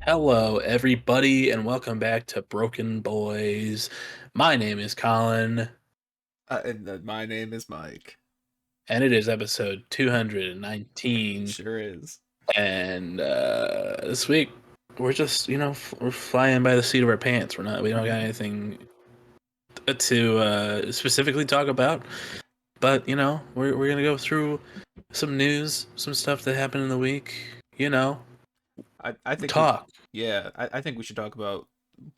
Hello, everybody, and welcome back to Broken Boys. My name is Colin, And my name is Mike. and it is episode 219. Sure is. And this week, we're just, we're flying by the seat of our pants. We don't got anything to specifically talk about, but we're gonna go through some news, some stuff that happened in the week. I think we Talk. yeah, I think we should talk about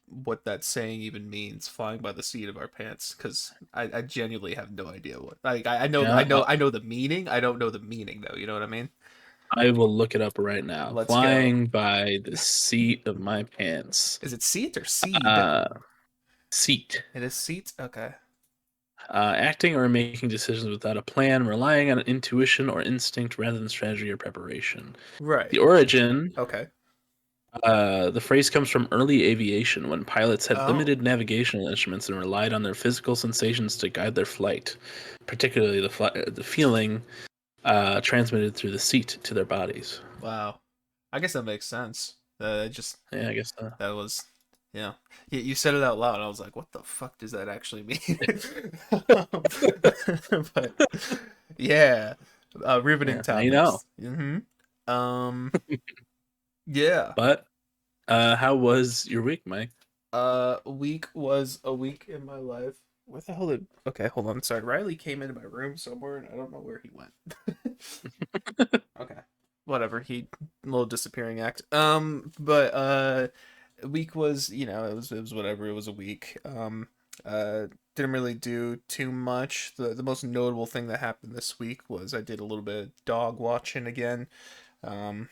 what that saying even means, flying by the seat of our pants, because I genuinely have no idea what. Like I know Yeah, I know I know the meaning. I don't know the meaning though. You know what I mean? I will look it up right now. Let's go. Flying by the seat of my pants. Is it seat or seed? Uh, Seat. It is seat. Okay. Acting or making decisions without a plan, relying on intuition or instinct rather than strategy or preparation. The Right. origin, Okay. the phrase comes from early aviation when pilots had Oh. limited navigational instruments and relied on their physical sensations to guide their flight, particularly the feeling transmitted through the seat to their bodies. Wow. I guess that makes sense. Just Yeah, I guess that was, yeah. You said it out loud, and I was like, "What the fuck does that actually mean?" But yeah, riveting yeah, now you know. topics. Yeah. But how was your week, Mike? Week was a week in my life. Where the hell did? Okay, hold on. Sorry, Riley came into my room somewhere, and I don't know where he went. Okay, whatever. He little disappearing act. But week was, it was whatever. It was a week. Uh didn't really do too much. The most notable thing that happened this week was I did a little bit of dog watching again. Um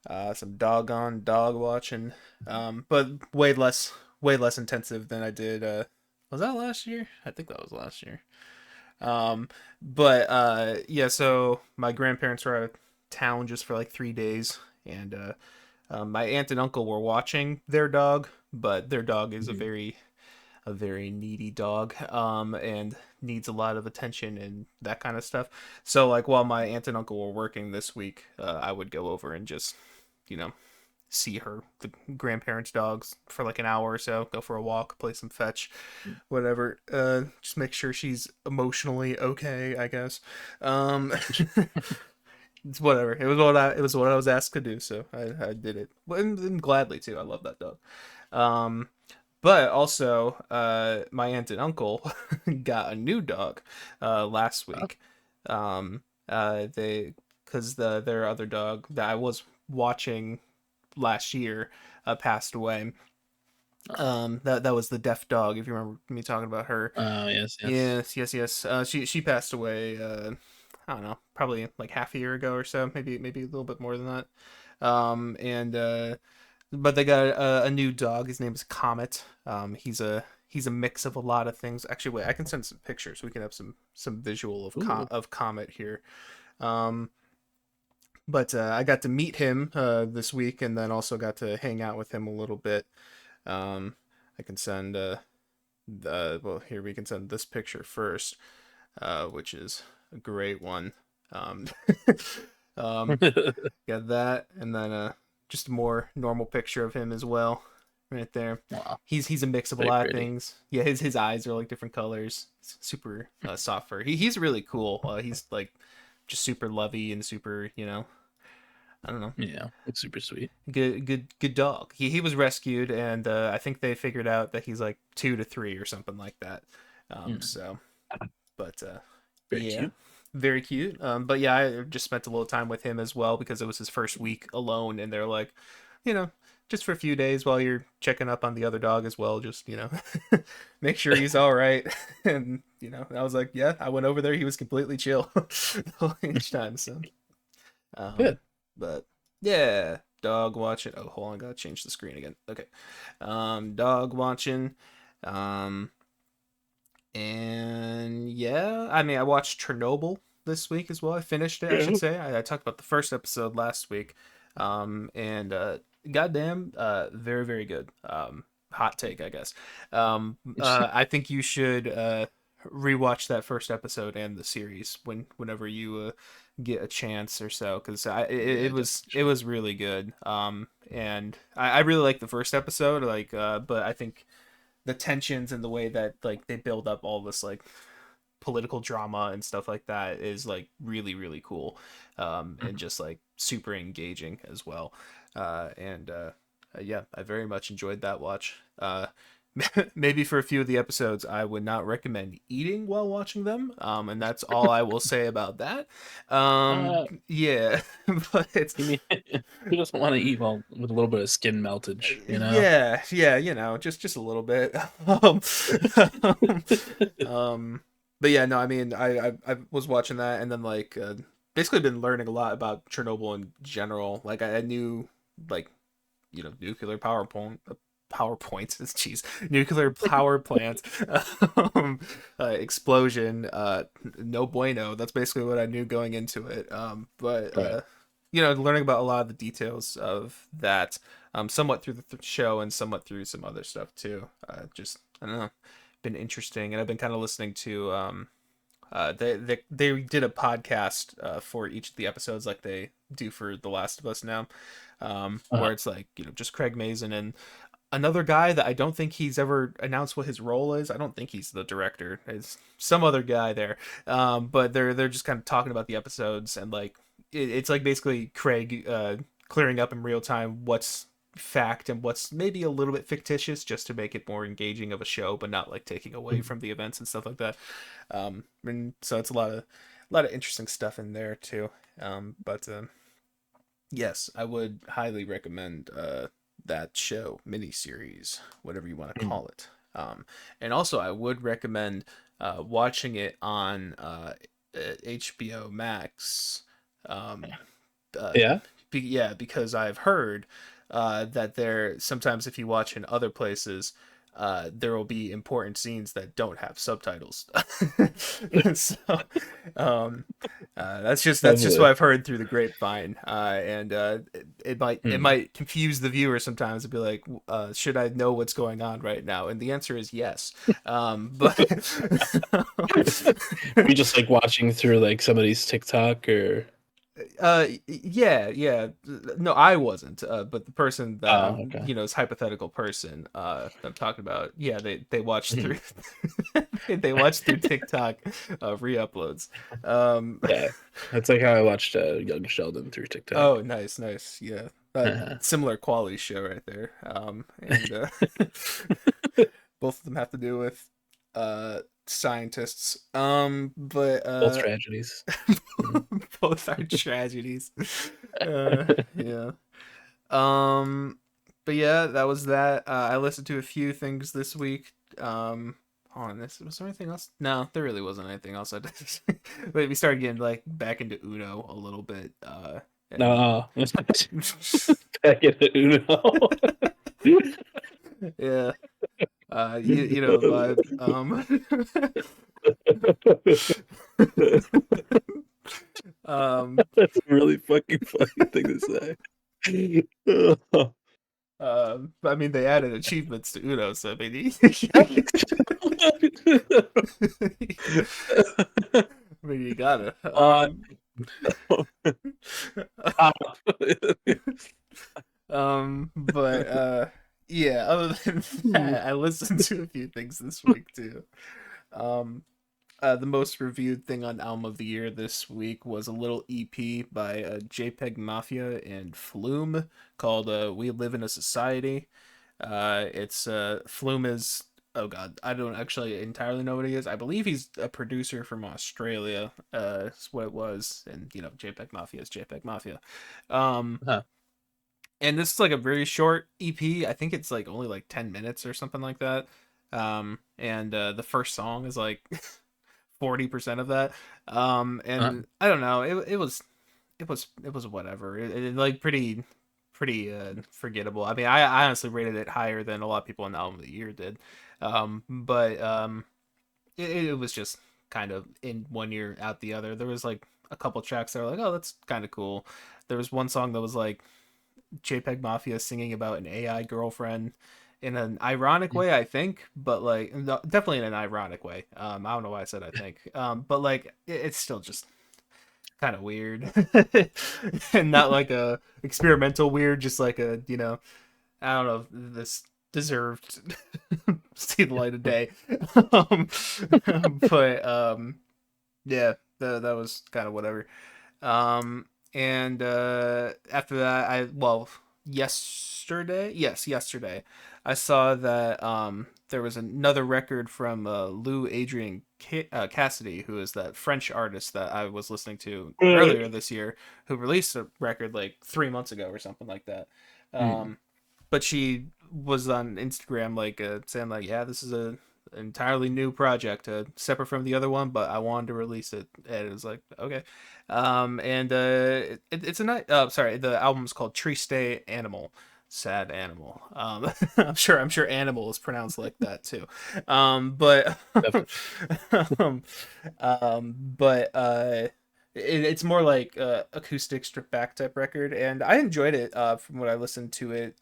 Uh, some doggone dog watching. But way less intensive than I did was that last year? I think that was last year. But yeah, so my grandparents were out of town just for like 3 days, and my aunt and uncle were watching their dog, but their dog is mhm. a very needy dog, and needs a lot of attention and that kind of stuff. So like while my aunt and uncle were working this week, I would go over and just, you know, see the grandparents' dogs for like an hour or so, go for a walk, play some fetch, whatever. Just make sure she's emotionally okay, I guess. Um, it's whatever. It was what I was asked to do, so I did it, and gladly too. I love that dog. Um, but also, my aunt and uncle got a new dog last Uh, week. They because their other dog that I was watching last year passed away. That was the deaf dog. If you remember me talking about her. yes, yes. Yes, yes, yes. She passed away. I don't know, probably like half a year ago or so. Maybe a little bit more than that. And But they got a new dog. His name is Comet. He's a mix of a lot of things. Actually, wait, I can send some pictures. We can have some visual Ooh. of Comet here. Um, but I got to meet him this week, and then also got to hang out with him a little bit. Um, I can send well, here we can send this picture first, which is a great one. Um, um, got that, and then just a more normal picture of him as well, right there. Wow, He's a mix of a very lot of pretty. things. Yeah, his eyes are like different colors. Super soft fur. He's really cool. He's like just super lovey and super, I don't know, Yeah, it's super sweet. good dog. He was rescued, and I think they figured out that he's like 2 to 3 or something like that. Mm, So, but very yeah, cute. very cute. But yeah, I just spent a little time with him as well because it was his first week alone, and they're like, you know, just for a few days while you're checking up on the other dog as well, just make sure he's all right. And I was like, yeah, I went over there. He was completely chill each time. So, Good. but yeah, dog watching. Oh, hold on, I gotta change the screen again. Okay, dog watching. Um, and Yeah, I mean, I watched Chernobyl this week as well. I finished it, I should Yeah. say. I talked about the first episode last week, and goddamn, very very good. Hot take, I guess. I think you should rewatch that first episode and the series whenever you get a chance or so, because Yeah, it was really good. And I really like the first episode, like, but I think the tensions and the way that like they build up all this like political drama and stuff like that is like really really cool, and definitely. just like super engaging as well. And Yeah, I very much enjoyed that watch. Maybe for a few of the episodes I would not recommend eating while watching them, and that's all I will say about that. Uh, Yeah. But it's you mean who doesn't want to eat while with a little bit of skin meltage, you know? yeah, yeah, you know, just a little bit. um, um, but yeah, no, I mean, I was watching that, and then like basically been learning a lot about Chernobyl in general. Like I knew like, you know, nuclear power plant, PowerPoints, jeez, nuclear power plant, explosion, no bueno. That's basically what I knew going into it. But Right. You know, learning about a lot of the details of that, somewhat through the show and somewhat through some other stuff too. Just I don't know, been interesting, and I've been kind of listening to they did a podcast for each of the episodes like they do for The Last of Us now, Uh, where it's like, you know, just Craig Mazin and another guy that I don't think he's ever announced what his role is. I don't think he's the director. It's some other guy there. But they're just kind of talking about the episodes, and like it's like basically Craig clearing up in real time what's fact and what's maybe a little bit fictitious, just to make it more engaging of a show, but not like taking away from the events and stuff like that. And so it's a lot of interesting stuff in there too. But Yes, I would highly recommend that show, miniseries, whatever you want to call it. And also, I would recommend watching it on HBO Max. Um, uh, yeah. yeah, because I've heard that there sometimes if you watch in other places, there will be important scenes that don't have subtitles. So, um, that's just what Lovely. I've heard through the grapevine, and it Hmm. might confuse the viewer sometimes and be like, should I know what's going on right now? And the answer is yes. But We just like watching through like somebody's TikTok or yeah, yeah. No, I wasn't, but the person that oh, I'm, okay. you know, is hypothetical person that I'm talking about, yeah, they watch Mhm. through they watch through TikTok re-uploads. um Yeah. That's like how I watched Young Sheldon through TikTok. oh, nice, nice, yeah. Uh-huh. Similar quality show right there. And Both of them have to do with scientists, but Both tragedies. Mhm. both are tragedies. Yeah. Um, but yeah, that was that. I listened to a few things this week. Hold on, this was there anything else? No, there really wasn't anything else. I did. But we started getting like back into Uno a little bit. And No, back into Uno. Yeah, you know the vibe. Um, That's a really fucking funny thing to say. I mean, they added achievements to Uno, so I mean, I mean, you gotta. uh, But Yeah, other than that, I listened to a few things this week too. Um, the most reviewed thing on Album of the Year this week was a little EP by JPEG Mafia and Flume called "We Live in a Society." It's Flume is, oh god, I don't actually entirely know what he is. I believe he's a producer from Australia. Is what it was, and you know, JPEG Mafia is JPEG Mafia. Um, huh. and this is like a very short EP. I think it's like only like 10 minutes or something like that. And The first song is like 40% of that. Uh, And I don't know. It was whatever. It like pretty forgettable. I mean, I honestly rated it higher than a lot of people in the album of the year did. But It was just kind of in one ear out the other. There was like a couple tracks that were like, oh, that's kind of cool. There was one song that was like JPEG Mafia singing about an AI girlfriend in an ironic way, I think, but like no, definitely in an ironic way. I don't know why I said I think, but like it's still just kind of weird, and not like a experimental weird, just like a I don't know, this deserved see the light of day. um, but yeah, that was kind of whatever. And after that, yesterday, I saw that there was another record from Lou Adrian Cassidy, who is that French artist that I was listening to Mm. earlier this year, who released a record like 3 months ago or something like that. But she was on Instagram like saying like, yeah, this is a entirely new project, separate from the other one, but I wanted to release it, and it was like, okay. And it's a night. Sorry, the album's called Triste Animal, sad animal. I'm sure animal is pronounced like that too. But um, it's more like acoustic stripped back type record, and I enjoyed it. From what I listened to it,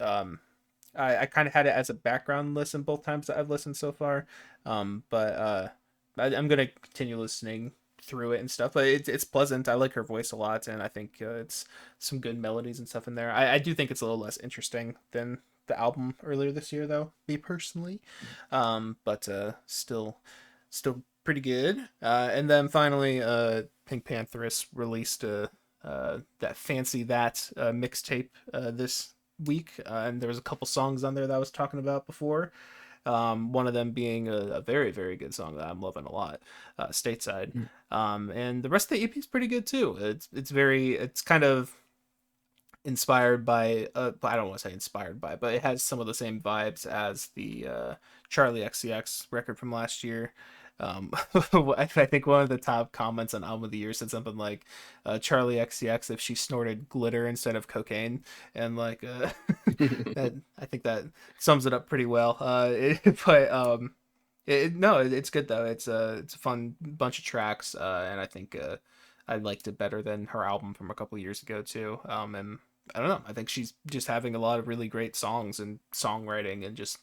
I kind of had it as a background listen both times that I've listened so far. But I'm gonna continue listening through it and stuff. But it's pleasant. I like her voice a lot, and I think it's some good melodies and stuff in there. I do think it's a little less interesting than the album earlier this year, though. Me personally, but still pretty good. And then finally, PinkPantheress released that Fancy That mixtape this week, and there was a couple songs on there that I was talking about before. One of them being a very, very good song that I'm loving a lot, Stateside. And the rest of the EP is pretty good too. It's kind of inspired by I don't want to say inspired by, but it has some of the same vibes as the Charlie XCX record from last year. I think one of the top comments on Album of the Year said something like Charlie XCX if she snorted glitter instead of cocaine, and like that I think that sums it up pretty well. But no, it's good though. It's a fun bunch of tracks, and I think I liked it better than her album from a couple years ago too. And I don't know. I think she's just having a lot of really great songs and songwriting and just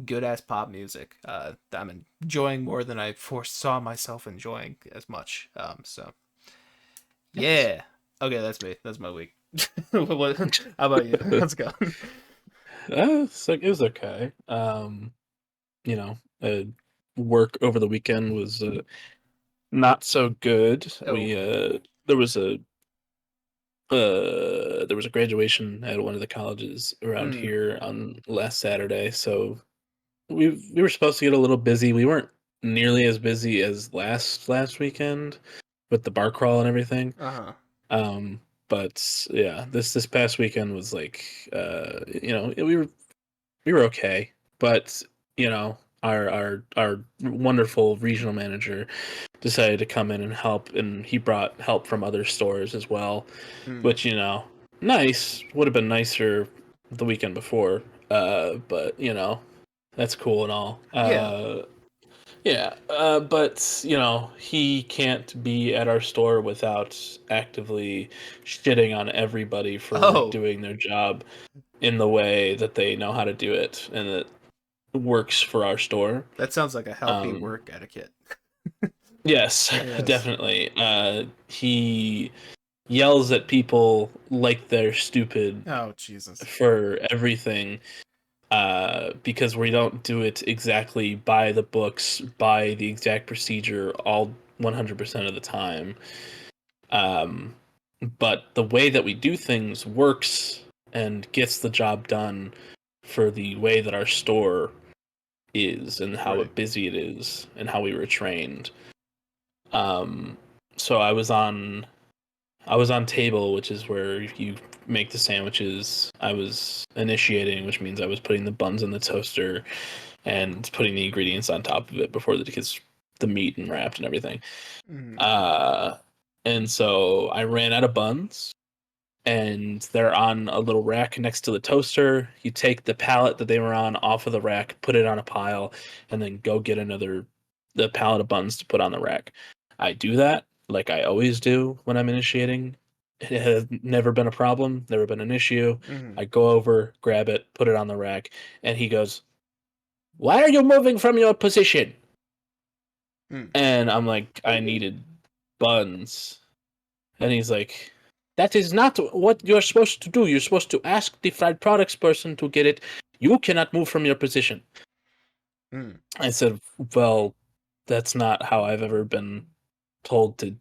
good ass pop music that I'm enjoying more than I foresaw myself enjoying as much. So Nice. yeah. Okay, that's me. That's my week. How about you? Let's go. So it was okay. You know, work over the weekend was not so good. Oh. We there was a there was a graduation at one of the colleges around Mm, here on last Saturday, so we were supposed to get a little busy. We weren't nearly as busy as last weekend with the bar crawl and everything. uh-huh. But yeah, this past weekend was like we were okay, but our wonderful regional manager decided to come in and help, and he brought help from other stores as well, Mm. which nice, would have been nicer the weekend before, but that's cool and all. Yeah. Yeah, but he can't be at our store without actively shitting on everybody for Oh, doing their job in the way that they know how to do it and it works for our store. that sounds like a healthy Um, work etiquette. yes, Yes. definitely. He yells at people like they're stupid Oh, Jesus. for everything, because we don't do it exactly by the books, by the exact procedure, all 100% of the time. Um, but the way that we do things works and gets the job done for the way that our store is and how Right. busy it is and how we were trained. Um, so I was on table, which is where you make the sandwiches. I was initiating, which means I was putting the buns in the toaster and putting the ingredients on top of it before it gets the meat and wrapped and everything. Mm. Uh, and so I ran out of buns, and they're on a little rack next to the toaster. You take the pallet that they were on off of the rack, put it on a pile, and then go get another the pallet of buns to put on the rack. I do that like I always do when I'm initiating. It has never been a problem, never been an issue. Mm-hmm. I go over, grab it, put it on the rack, and he goes, "Why are you moving from your position?" Mm. And I'm like, "I needed buns." And he's like, "That is not what you're supposed to do. You're supposed to ask the fried products person to get it. You cannot move from your position." Mm. I said, "Well, that's not how I've ever been told to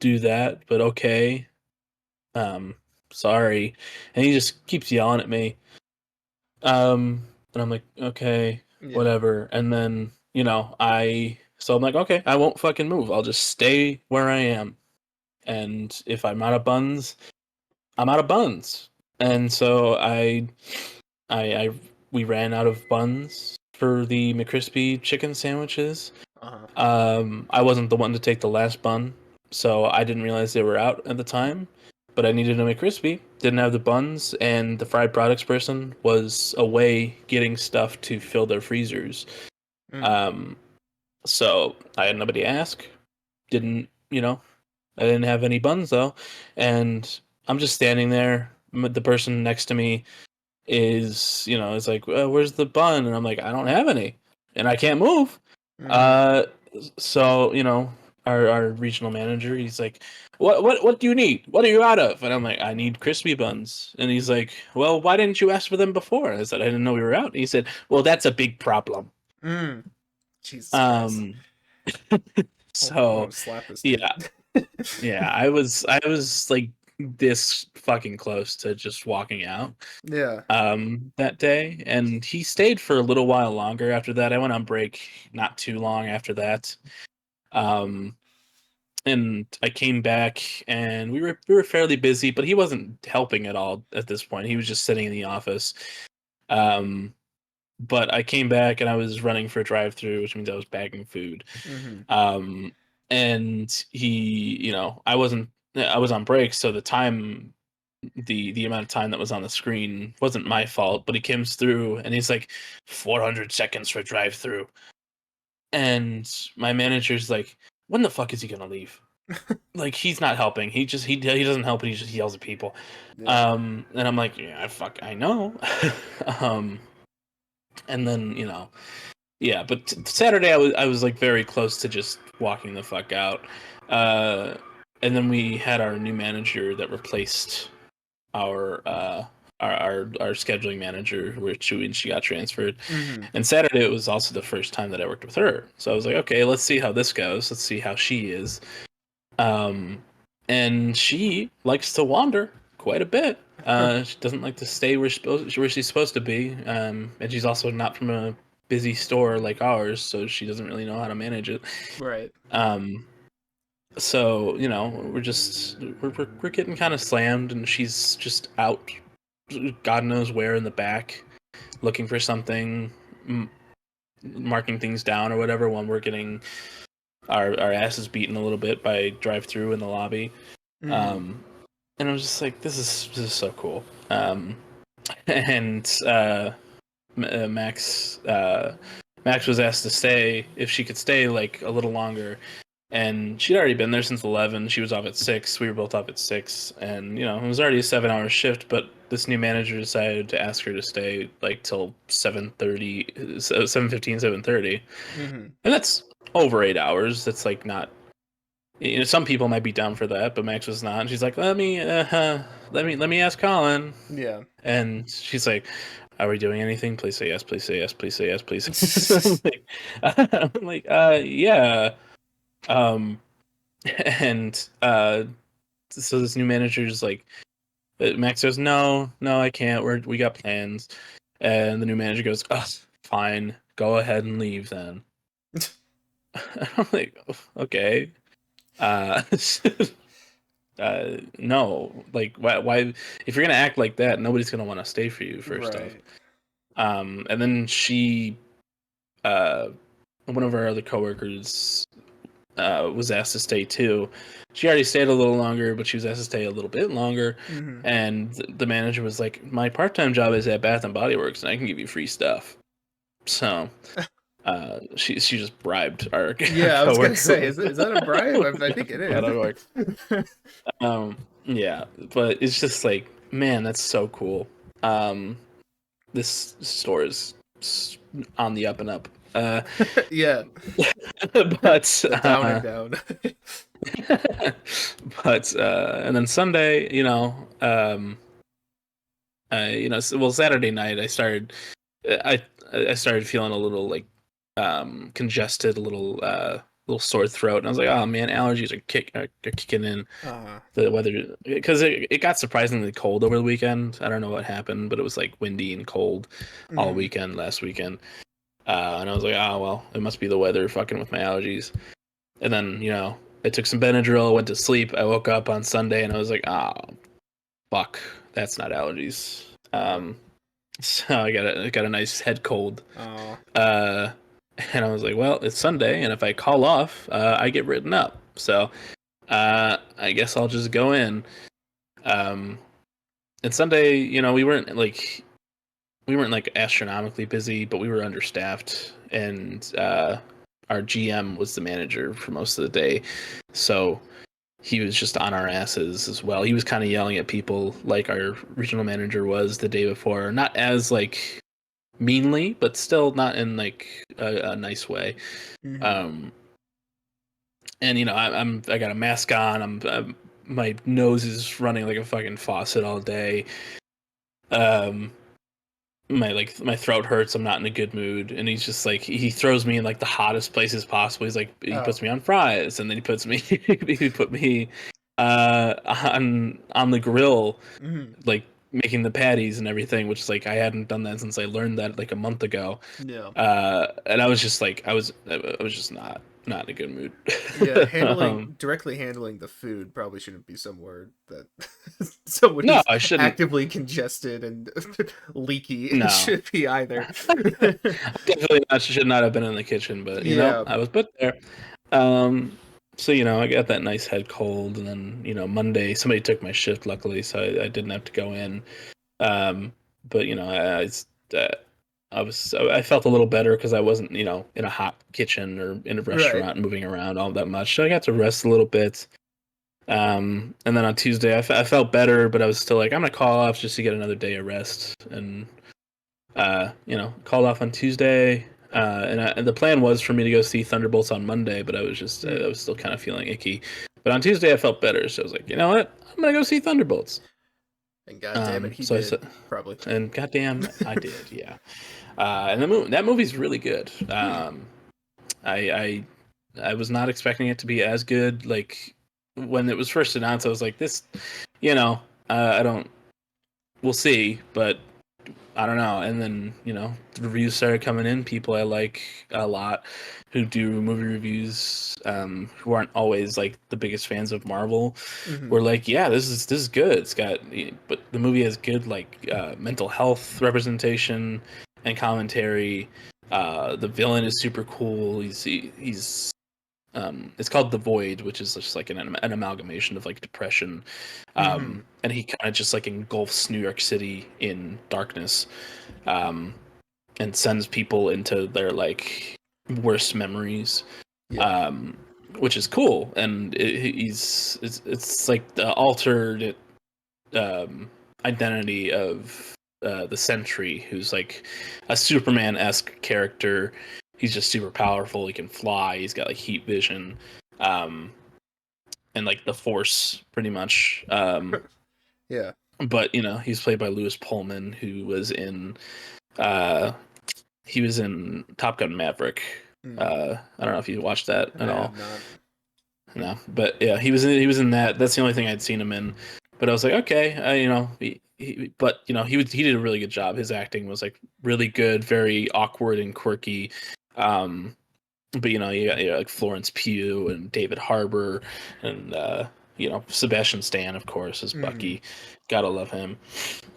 do that, but okay. Um, sorry." And he just keeps yelling at me. And I'm like, "Okay, Yeah. whatever." And then, so I'm like, "Okay, I won't fucking move. I'll just stay where I am. And if I'm out of buns, I'm out of buns." And so I we ran out of buns for the McCrispy chicken sandwiches. Uh-huh. I wasn't the one to take the last bun, so I didn't realize they were out at the time. But I needed a McCrispy, didn't have the buns, and the fried products person was away getting stuff to fill their freezers. Mm. Um, so I had nobody to ask. Didn't, I didn't have any buns though, and I'm just standing there. The person next to me is like, "Where's the bun?" And I'm like, "I don't have any, and I can't move." Mm-hmm. Uh, so our regional manager, he's like, "What do you need? What are you out of?" And I'm like, "I need crispy buns." And he's like, "Well, why didn't you ask for them before?" And I said, "I didn't know we were out." And he said, "Well, that's a big problem." Mm. Jesus Christ. Um, I want so to slap this dude. yeah, yeah, I was like this fucking close to just walking out Yeah. that day, and he stayed for a little while longer after that. I went on break not too long after that. Um, and I came back, and we were fairly busy, but he wasn't helping at all at this point. He was just sitting in the office. Um, but I came back, and I was running for a drive-through, which means I was bagging food. Mm-hmm. Um, and I was on break, so the amount of time that was on the screen wasn't my fault. But he comes through, and he's like, 400 seconds for drive-through, and my manager's like, when the fuck is he gonna leave? Like, he's not helping. He doesn't help, and he just yells at people. Yeah. And I'm like, yeah, I know. um, and then yeah. But Saturday I was like very close to just walking the fuck out. Uh, and then we had our new manager that replaced our our scheduling manager, which when she got transferred. Mm-hmm. And Saturday it was also the first time that I worked with her. So I was like, okay, let's see how this goes. Let's see how she is. Um, and she likes to wander quite a bit. She doesn't like to stay where she's supposed to be. And she's also not from a busy store like ours, so she doesn't really know how to manage it. Right. Um, so we're getting kind of slammed, and she's just out, God knows where in the back, looking for something, marking things down or whatever. When we're getting our asses beaten a little bit by drive through in the lobby. Mm-hmm. Um, and I was just like, this is so cool. And Max Max was asked to stay if she could stay like a little longer, and she'd already been there since 11. She was off at 6. We were both off at 6, and it was already a 7-hour shift. But this new manager decided to ask her to stay like till 7:30, 7:15, 7:30, Mm-hmm. and that's over 8 hours. That's like not. Some people might be down for that, but Max was not. And she's like, let me ask Colin. Yeah. And she's like, "Are we doing anything? Please say yes. Please say yes. Please say yes. Please." Say yes. I'm like, yeah. Um, and so this new manager's like, Max goes, "No, no, I can't. We got plans." And the new manager goes, "Oh, fine. Go ahead and leave then." I'm like, "Okay." Uh, no, like why if you're gonna act like that, nobody's gonna want to stay for you, first off. Right. And then uh one of our other coworkers was asked to stay too. She already stayed a little longer, but she was asked to stay a little bit longer. Mm-hmm. And the manager was like, "My part-time job is at Bath and Body Works, and I can give you free stuff." So She just bribed our Yeah, I was gonna coworker say, is that a bribe? I think it out of is. work. Yeah, but it's just like, man, that's so cool. Um, this store is on the up and up. Yeah, But the down and down. but and then Sunday, well, Saturday night I I started feeling a little like congested, a little sore throat, and I was like, oh man, allergies are kicking in. Uh, The weather, because it got surprisingly cold over the weekend. I don't know what happened, but it was like windy and cold all mhm. weekend last weekend. And I was like, oh well, it must be the weather fucking with my allergies. And then I took some Benadryl, went to sleep. I woke up on Sunday and I was like, oh fuck, that's not allergies. So I got a nice head cold. Oh, Uh, and I was like, well, it's Sunday, and if I call off, I get written up. So I guess I'll just go in. Um, and Sunday, we weren't like astronomically busy, but we were understaffed, and our GM was the manager for most of the day, so he was just on our asses as well. He was kind of yelling at people like our regional manager was the day before, not as like meanly, but still not in like a nice way. hmm. Um, and I got a mask on. My nose is running like a fucking faucet all day. Um, my throat hurts. I'm not in a good mood, and he's just like he throws me in like the hottest places possible. He's like he Oh, puts me on fries, and then he puts me he put me on the grill, hmm. like making the patties and everything, which is like I hadn't done that since I learned that like a month ago. Yeah. And I was just like I was just not in a good mood. Yeah, um, directly handling the food probably shouldn't be some word that someone no, who's I shouldn't. actively congested and leaky No, should be either. definitely not. Should not have been in the kitchen, but Yeah. I was put there. Um, so I got that nice head cold, and then Monday somebody took my shift, luckily, so I didn't have to go in. Um, but uh, I felt a little better because I wasn't in a hot kitchen or in a Right. restaurant moving around all that much, so I got to rest a little bit. And then on Tuesday I felt better, but I was still like, I'm gonna call off just to get another day of rest, and called off on Tuesday. And the plan was for me to go see Thunderbolts on Monday, but I Mm. was still kind of feeling icky. But on Tuesday I felt better, so I was like, you know what, I'm gonna go see Thunderbolts. And god damn it, he So I did said, probably. and goddamn, I did, yeah. And that movie's really good. Hmm. I I was not expecting it to be as good. Like when it was first announced, I was like, this, I don't. We'll see, but I don't know. And then the reviews started coming in. People I like a lot who do movie reviews, who aren't always like the biggest fans of Marvel, Hmm. were like, yeah, this is good. But the movie has good like mental health representation and commentary. The villain is super cool. He's it's called The Void, which is just like an amalgamation of like depression, Hmm. and he kind of just like engulfs New York City in darkness, um, and sends people into their like worst memories, Yeah. um, which is cool. And it's like the altered identity of the Sentry, who's like a Superman-esque character. He's just super powerful. He can fly. He's got like heat vision, um, and like the Force, pretty much. Yeah. But he's played by Lewis Pullman, who was in uh, he was in Top Gun Maverick. Mm. I don't know if you watched that I at all. have not. No, but yeah, he was in that. That's the only thing I'd seen him in. But I was like, okay, but he did a really good job. His acting was like really good, very awkward and quirky. Um, but you got like Florence Pugh and David Harbour, and Sebastian Stan, of course, is Hmm. Bucky. Gotta love him.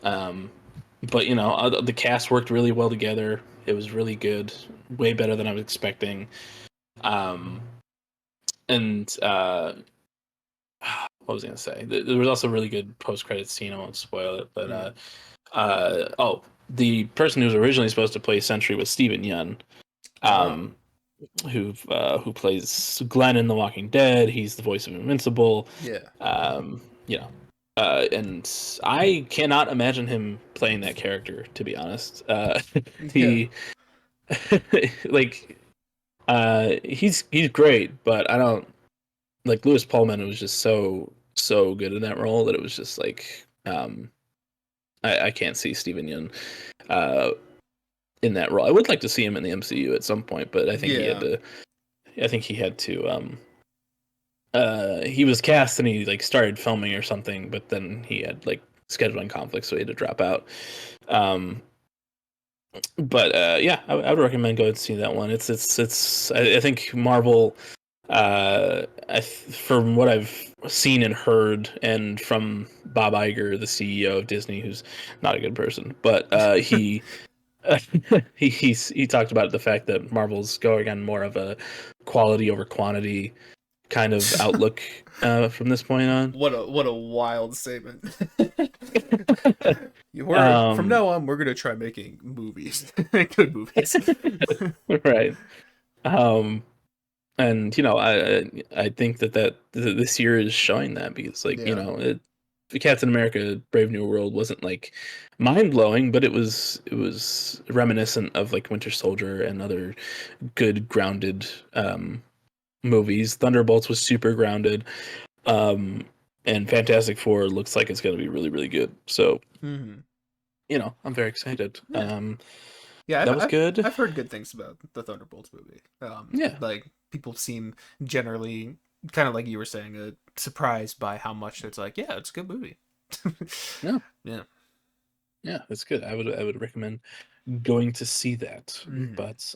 Um, but the cast worked really well together. It was really good, way better than I was expecting. Um, and what was I gonna say? There was also a really good post credit scene. I won't spoil it, but Mm. oh, the person who was originally supposed to play Sentry was Steven Yeun, Oh, who plays Glenn in The Walking Dead. He's the voice of Invincible. yeah. You know, and I cannot imagine him playing that character. To be honest, Yeah. he like he's great, but I don't like Lewis Pullman was just so good in that role that it was just like I can't see Steven Yeun uh, in that role. I would like to see him in the MCU at some point, but I think he had Yeah. to. I think he had to. He was cast and he like started filming or something, but then he had like scheduling conflicts, so he had to drop out. Um, but yeah, I would recommend going to see that one. It's. I think Marvel. From what I've seen and heard, and from Bob Iger, the CEO of Disney, who's not a good person, but he he talked about the fact that Marvel's going on more of a quality over quantity kind of outlook from this point on. What a wild statement. We're from Um, now on we're gonna try making movies, good movies. right. Um, and I think that this year is showing that because like Yeah. the Captain America Brave New World wasn't like mind blowing, but it was reminiscent of like Winter Soldier and other good grounded movies. Thunderbolts was super grounded. Um, and Fantastic Four looks like it's going to be really, really good. So, Hmm. I'm very excited. Yeah. Yeah, That was good. I've heard good things about the Thunderbolts movie. Yeah, Like people seem generally kind of like you were saying, surprised by how much it's like, yeah, it's a good movie. no, Yeah. yeah, that's good. I would recommend going to see that. Hmm. But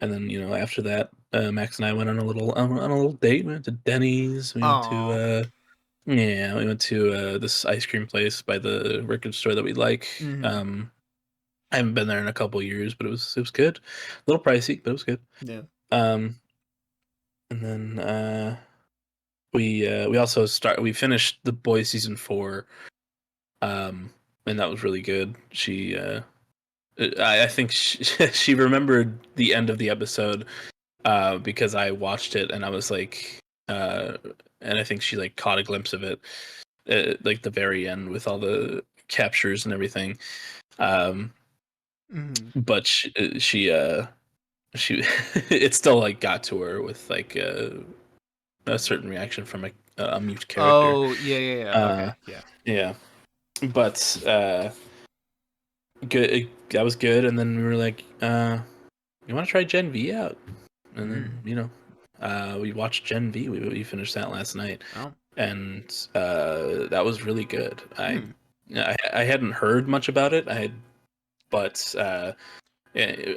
and then after that, Max and I went on a little date. We went to Denny's. We went to Oh. yeah, we went to this ice cream place by the record store that we like. Hmm. Um, I haven't been there in a couple years, but it was good. A little pricey, but it was good. Yeah. Um, and then we finished the Boys season 4, and that was really good. I think she remembered the end of the episode because I watched it and I was like, uh, and I think she like caught a glimpse of it, like the very end with all the captures and everything. Um, Hmm. but she it still like got to her with like a certain reaction from a mute character. Oh, yeah, yeah, yeah. Uh, Okay, yeah. yeah, but good. That was good. And then we were like, you want to try Gen V out? And then Mm. we watched Gen V. We finished that last night, Oh. and that was really good. I Hmm. I hadn't heard much about it. But yeah,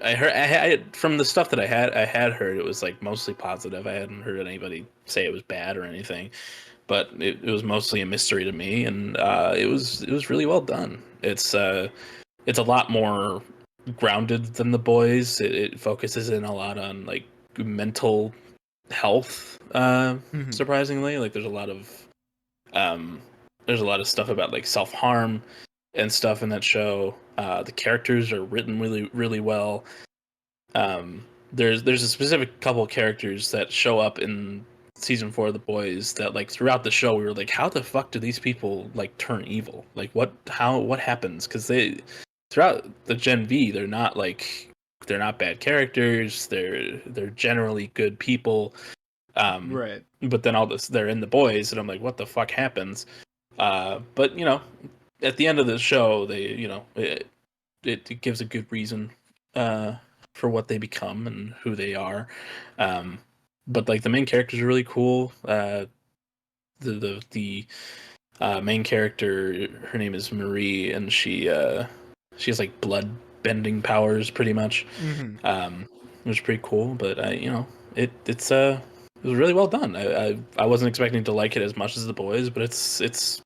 I had from the stuff that I had heard it was like mostly positive. I hadn't heard anybody say it was bad or anything, but it was mostly a mystery to me, and it was really well done. It's a lot more grounded than the boys. It focuses in a lot on like mental health. Hmm. Surprisingly, like um, there's a lot of stuff about like self harm and stuff in that show. The characters are written really really well. There's a specific couple of characters that show up in season 4 of The Boys that like throughout the show we were like, how the fuck do these people like turn evil? Like what happens? Because they throughout the Gen V they're not bad characters. They're generally good people. Right. But then all this they're in The Boys and I'm like, what the fuck happens? But at the end of the show they it gives a good reason uh, for what they become and who they are. Um, but like the main characters are really cool. The main character, her name is Marie, and she has like blood bending powers, pretty much. Hmm. Which is pretty cool. But it was really well done. I wasn't expecting to like it as much as the boys, but it's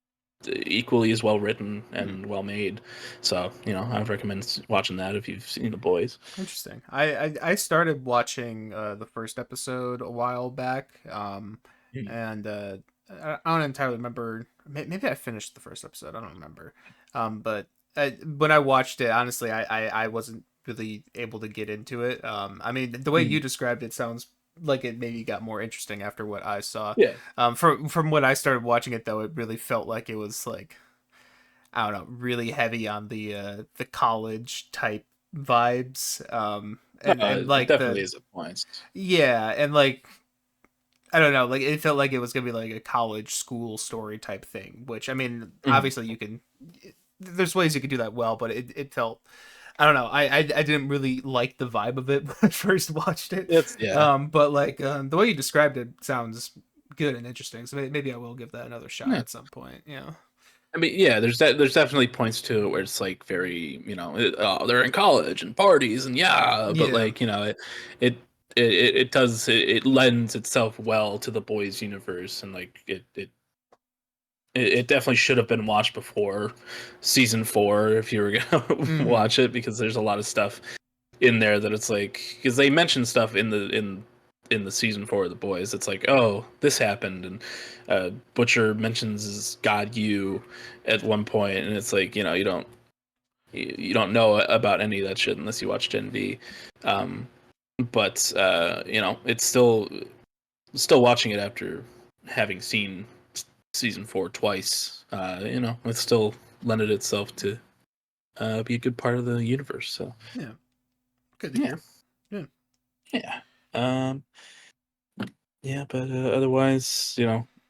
equally as well written Hmm. and well made. So I would recommend watching that if you've seen the boys. Interesting. I started watching the first episode a while back, Hmm. and I don't entirely remember. Maybe I finished the first episode. I don't remember. But when I watched it, honestly, I wasn't really able to get into it. I mean, the way you described it sounds like it maybe got more interesting after what I saw. Yeah. From when I started watching it though, it really felt like it was like, I don't know, really heavy on the college type vibes. And It like definitely the is a point. yeah, and like I don't know, like it felt like it was gonna be like a college school story type thing. Which I mean, Mhm. obviously you can. There's ways you could do that well, but it felt. I don't know. I didn't really like the vibe of it when I first watched it. It's yeah. But like the way you described it sounds good and interesting. So maybe I will give that another shot Yeah. at some point. Yeah. I mean, yeah, there's definitely points to it where it's like very, oh, they're in college and parties and yeah, but Yeah. like, it it does it lends itself well to the boys universe and like it definitely should have been watched before season 4 if you were gonna Hmm. watch it because there's a lot of stuff in there that it's like because they mention stuff in the season 4 of the boys. It's like, oh, this happened, and Butcher mentions his God you at one point, and it's like you don't know about any of that shit unless you watch Gen V. Um, but it's still watching it after having seen season 4 twice. It still lended itself to be a good part of the universe. So Yeah. Good to yeah, hear. Yeah. yeah. Um, Yeah, but otherwise,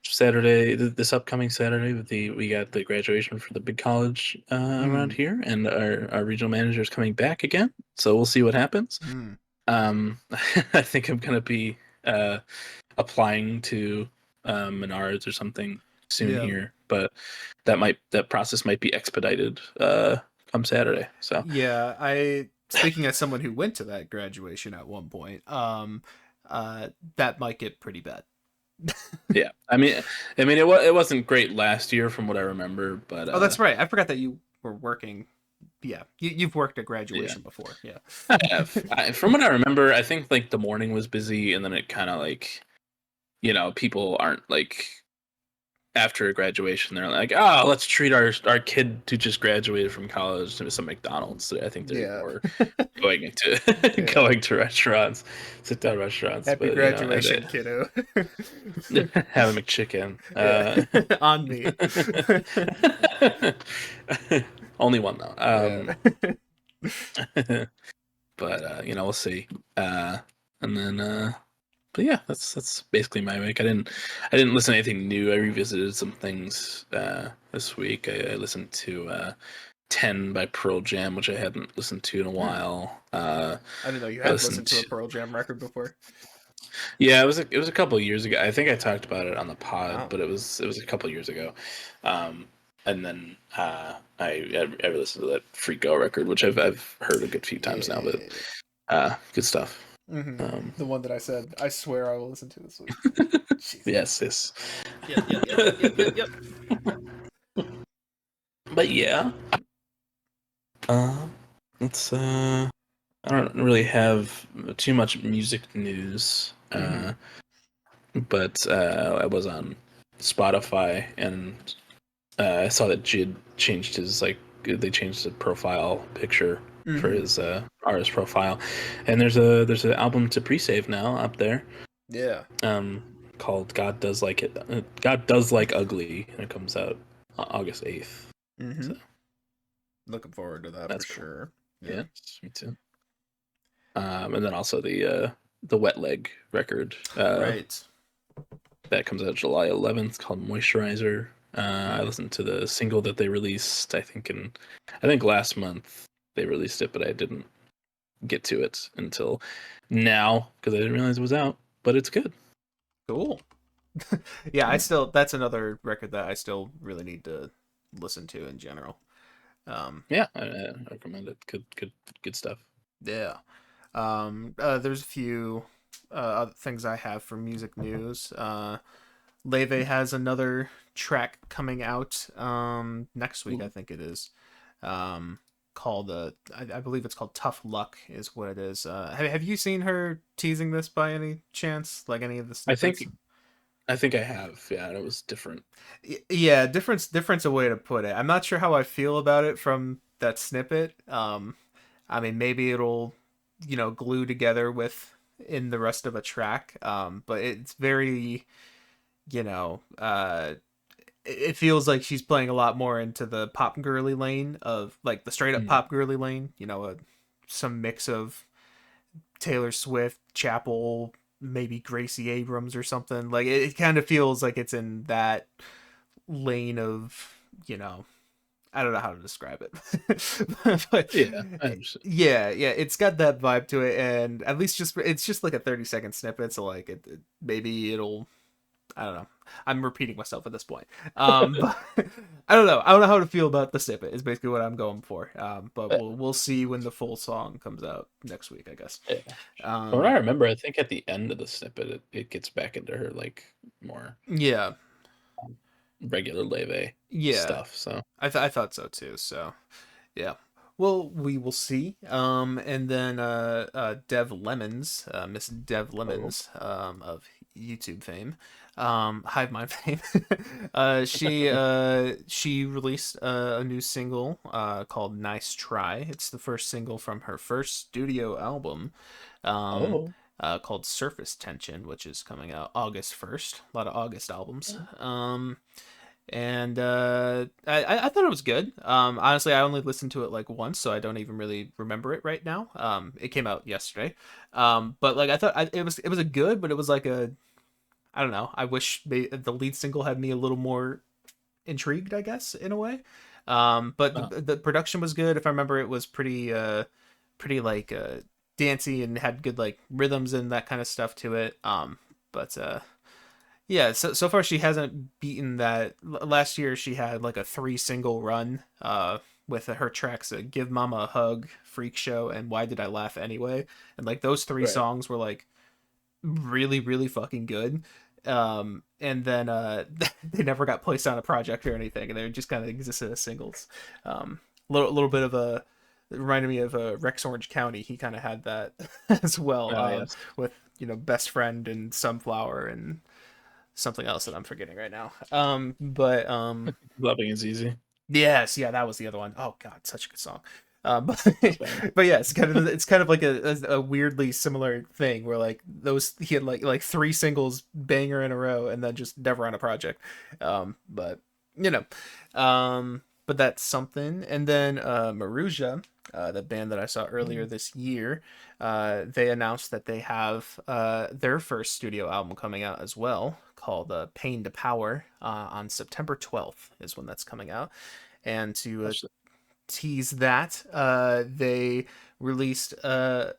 Saturday, this upcoming Saturday, we got the graduation for the big college around Mm. here, and our regional manager is coming back again. So we'll see what happens. Mm. I think I'm gonna be applying to Menards or something soon Yeah. here, but that process might be expedited come Saturday. So Yeah. I speaking as someone who went to that graduation at one point, that might get pretty bad. yeah, it wasn't great last year from what I remember, but Oh, that's right. I forgot that you were working. Yeah, you've worked at yeah. graduation before. Yeah. I have. From what I remember, I think like the morning was busy, and then it kind of like, people aren't like after graduation, they're like, oh, let's treat our kid who just graduated from college to some McDonald's. I think they're Yeah. more going into Yeah. going to restaurants, sit down restaurants, Happy but graduation, kiddo. have a McChicken. Yeah. On me. Only one though. Yeah. But we'll see. And then but yeah, that's basically my week. I didn't listen to anything new. I revisited some things this week. I listened to 10 by Pearl Jam, which I hadn't listened to in a Hmm. while. I didn't know you I had listened listened to a to Pearl Jam record before. yeah, it was a couple of years ago. I think I talked about it on the pod, Wow. but it was a couple of years ago. And then I listened to that Freak Out record, which I've heard a good few times now, but Yeah. good stuff. Hmm. Um, The one that I said, I swear I will listen to this week. Jesus. yes, yes. Yep, yep, yep, yep, yep, yep, yep. But yeah, uh, it's I don't really have too much music news, Hmm. but I was on Spotify and I saw that Jid changed his they changed the profile picture for Hmm. his artist profile, and there's an album to pre-save now up there, Yeah. um, called God Does Like Ugly, and it comes out August 8th. Hmm. So Looking forward to that for that's cool. sure. Yeah. Yeah, me too. And then also the Wet Leg record Right. that comes out July 11th called Moisturizer. I Hmm. listened to the single that they released. I think last month they released it, but I didn't get to it until now because I didn't realize it was out. But it's good. Cool. Yeah, I Yeah, still that's another record that I still really need to listen to in general. Um, yeah, I recommend it. Good stuff. yeah. There's a few other things I have for music news. Leve has another track coming out next week, I Ooh. think it is. Um, called I believe it's called Tough Luck is what it is. Have you seen her teasing this by any chance? Like any of the I snippets? think I think I have. Yeah, and it was different. Yeah, difference a way to put it. I'm not sure how I feel about it from that snippet. I mean, maybe it'll, glue together with in the rest of a track. But it's very, you know, it feels like she's playing a lot more into the pop girly lane of like the straight up Mm. pop girly lane. Some mix of Taylor Swift, Chapel, maybe Gracie Abrams or something. Like it kind of feels like it's in that lane of, you know, I don't know how to describe it. But Yeah, I understand. yeah, it's got that vibe to it, and at least it's just like a 30-second snippet, so like maybe it'll, I don't know. I'm repeating myself at this point. But I don't know. I don't know how to feel about the snippet. Is basically what I'm going for. But But we'll see when the full song comes out next week, I guess. yeah. From what Um, I remember, I think at the end of the snippet, it gets back into her like more yeah, regular Leve yeah. stuff. So I thought so too. So yeah. Well, we will see. And then Dev Lemons, Miss Dev oh, Lemons, of YouTube fame, Hive Mind fame. She released a new single called "Nice Try." It's the first single from her first studio album, um, oh, called "Surface Tension," which is coming out August 1st. A lot of August albums. And I thought it was good. Honestly, I only listened to it like once, so I don't even really remember it right now. It came out yesterday. But like I thought it was a good, but it was like a, I don't know. I wish the lead single had me a little more intrigued, I guess, in a way. But oh, the production was good. If I remember, it was pretty like dancey and had good like rhythms and that kind of stuff to it. But yeah, so far she hasn't beaten that. Last year she had like a 3 single run with her tracks "Give Mama a Hug," "Freak Show," and "Why Did I Laugh Anyway?" And like those three right. songs were like really really fucking good. And then they never got placed on a project or anything, and they just kind of existed as singles. Little bit of a, it reminded me of Rex Orange County. He kind of had that as well, Oh yes, with Best Friend and Sunflower and something else that I'm forgetting right now. But loving is easy. yes, yeah, that was the other one. Oh God, such a good song. But That's bad. but yeah, it's kind of like a weirdly similar thing where like those he had like 3 singles banger in a row and then just never on a project. But you know, but that's something. And then Maruja, the band that I saw earlier this year, they announced that they have their first studio album coming out as well, called Pain to Power, on September 12th is when that's coming out. And to That's tease that, they released a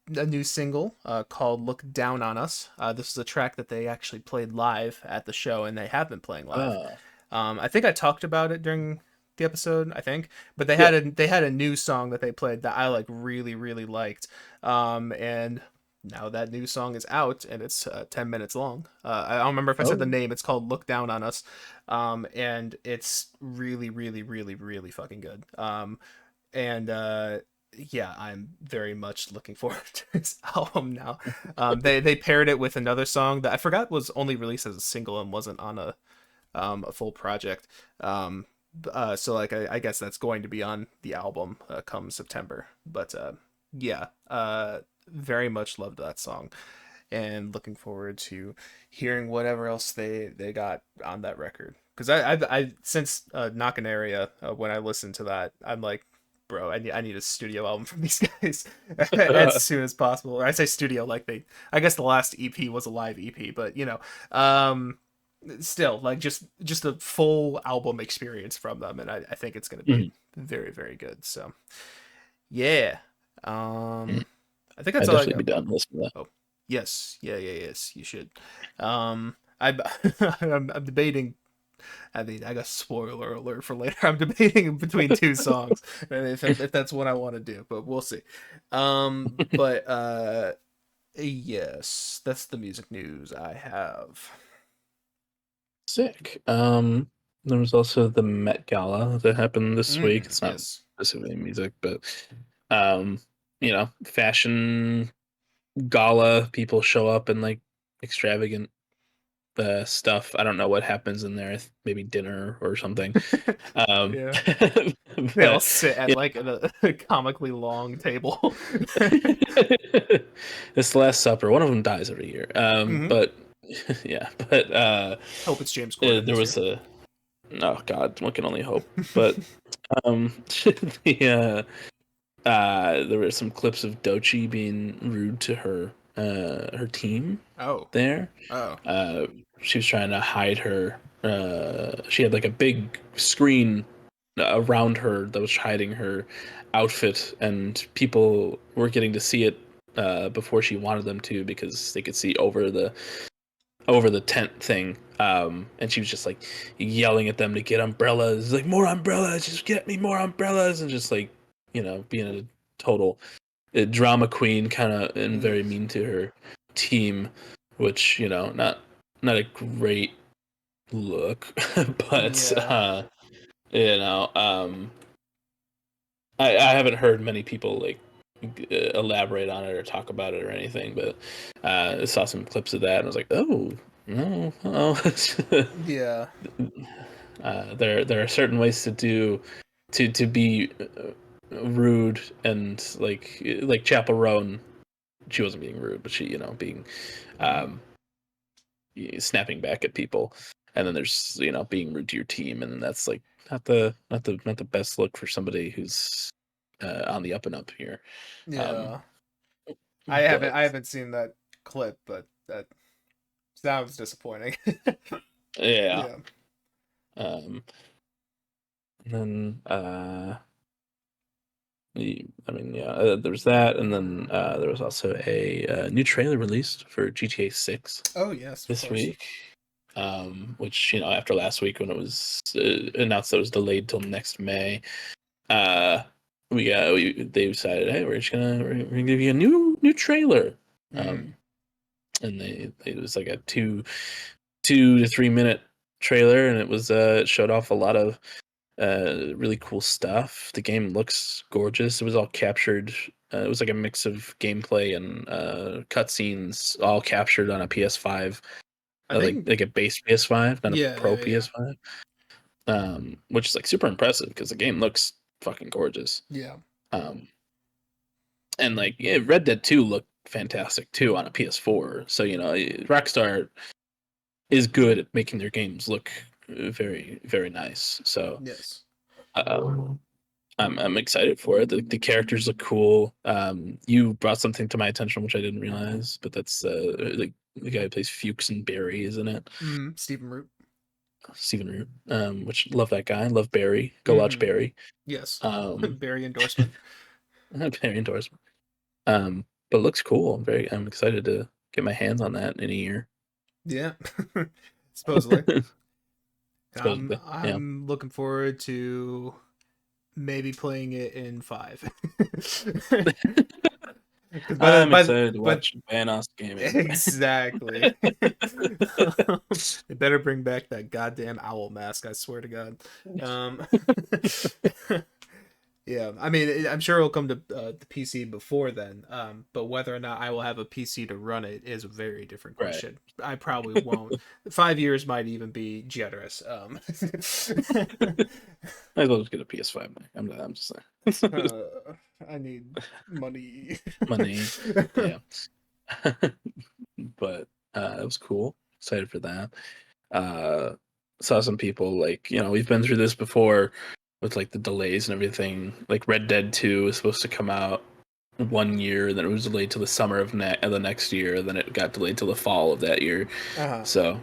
new single called "Look Down on Us." This is a track that they actually played live at the show, and they have been playing live. uh, I think I talked about it during the episode, I think, but they yeah. had a new song that they played that I like really really liked, and now that new song is out and it's 10 minutes long. I don't remember if I said the Oh, name. It's called "Look Down on Us," and it's really really really really fucking good. And yeah, I'm very much looking forward to this album now. They paired it with another song that I forgot was only released as a single and wasn't on a full project. So like I guess that's going to be on the album come September. But yeah, very much loved that song and looking forward to hearing whatever else they got on that record. Because I since Knockin' Area, when I listened to that, I'm like, bro, I need a studio album from these guys as soon as possible. Or I say studio like I guess the last EP was a live EP, but um, still like just a full album experience from them, and I think it's gonna be mhm. very very good. So yeah, Mhm. I think I'd that's all I definitely got. be down to listen to that. Oh, yes, yes, you should. I I'm debating. I mean, I got spoiler alert for later. I'm debating between two songs, and if that's what I want to do, but we'll see. But yes, that's the music news I have. Sick. There was also the Met Gala that happened this week. It's not Yes. specifically music, but um, fashion gala. People show up in like extravagant stuff. I don't know what happens in there. Maybe dinner or something. Yeah. They all But sit at yeah. like a comically long table. It's the Last Supper. One of them dies every year. Hmm. But yeah, but Hope it's James Corden there this was year. a oh God, one can only hope. But the there were some clips of Dochi being rude to her team Oh. there. Oh. Uh, she was trying to hide her. She had like a big screen around her that was hiding her outfit, and people were getting to see it before she wanted them to because they could see over the tent thing. And she was just like yelling at them to get umbrellas, like more umbrellas, just get me more umbrellas, and just like being a total drama queen kind of and very Mm. mean to her team, which not a great look, but Yeah. you know, I haven't heard many people like elaborate on it or talk about it or anything, but I saw some clips of that and I was like, oh no, oh. Yeah. There are certain ways to do to be rude and like Chaperone. She wasn't being rude, but she being Hmm. um, snapping back at people, and then there's being rude to your team, and that's like not the best look for somebody who's on the up and up here. Um, Yeah. but I haven't seen that clip, but that sounds disappointing. yeah, Yeah. um, and then I mean, yeah, there's that, and then there was also a new trailer released for GTA 6 Oh yes, of this course. week, which after last week when it was announced that it was delayed till next May, uh, they decided, hey, we're gonna give you a new trailer, Mm. um, and it was like a 2 to 3 minute trailer, and it showed off a lot of really cool stuff. The game looks gorgeous. It was all captured. It was like a mix of gameplay and cutscenes, all captured on a PS5, I like think. like a base PS5, not a Yeah, Pro yeah, yeah, PS5. Which is like super impressive because the game looks fucking gorgeous. yeah. Um, and like yeah, Red Dead 2 looked fantastic too on a PS4. So Rockstar is good at making their games look very very nice. So. Yes. Um, I'm excited for it. The characters look cool. You brought something to my attention which I didn't realize, but that's the guy who plays Fuchs and Barry, isn't it? Mm. Stephen Root. Stephen Root. Which love that guy. Love Barry. Go watch Mm-hmm. Barry. Yes. Um, Barry endorsement. Barry endorsement. But it looks cool. I'm excited to get my hands on that in a year. Yeah. Supposedly. Supposedly, yeah. I'm looking forward to maybe playing it in 5. Because I'm excited to but watch Vanos gaming. exactly. They better bring back that goddamn owl mask, I swear to God. Um, yeah, I mean, I'm sure it'll come to the PC before then. But whether or not I will have a PC to run it is a very different Right. question. I probably won't. 5 years might even be generous. Might as well just get a PS5. I'm just saying. uh, I need money. Money. Yeah. But it was cool. Excited for that. Uh Saw some people like, we've been through this before with like the delays and everything. Like Red Dead 2 was supposed to come out one year, and then it was delayed till the summer of the next year, and then it got delayed till the fall of that year. Uh-huh. So,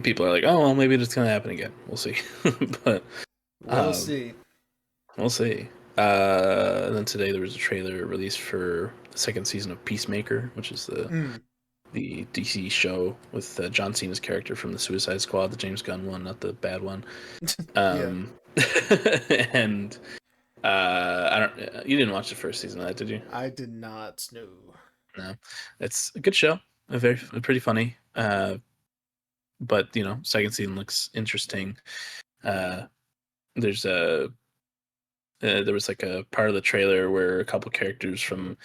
people are like, oh well, maybe it's gonna happen again. We'll see. But We'll um see. we'll see. And then today there was a trailer released for the second season of Peacemaker, which is Mm. the DC show with John Cena's character from the Suicide Squad, the James Gunn one, not the bad one. Yeah, Um, and I don't. You didn't watch the first season of that, did you? I did not. No. No. It's a good show. Pretty funny. But second season looks interesting. Uh, there's there was like a part of the trailer where a couple characters from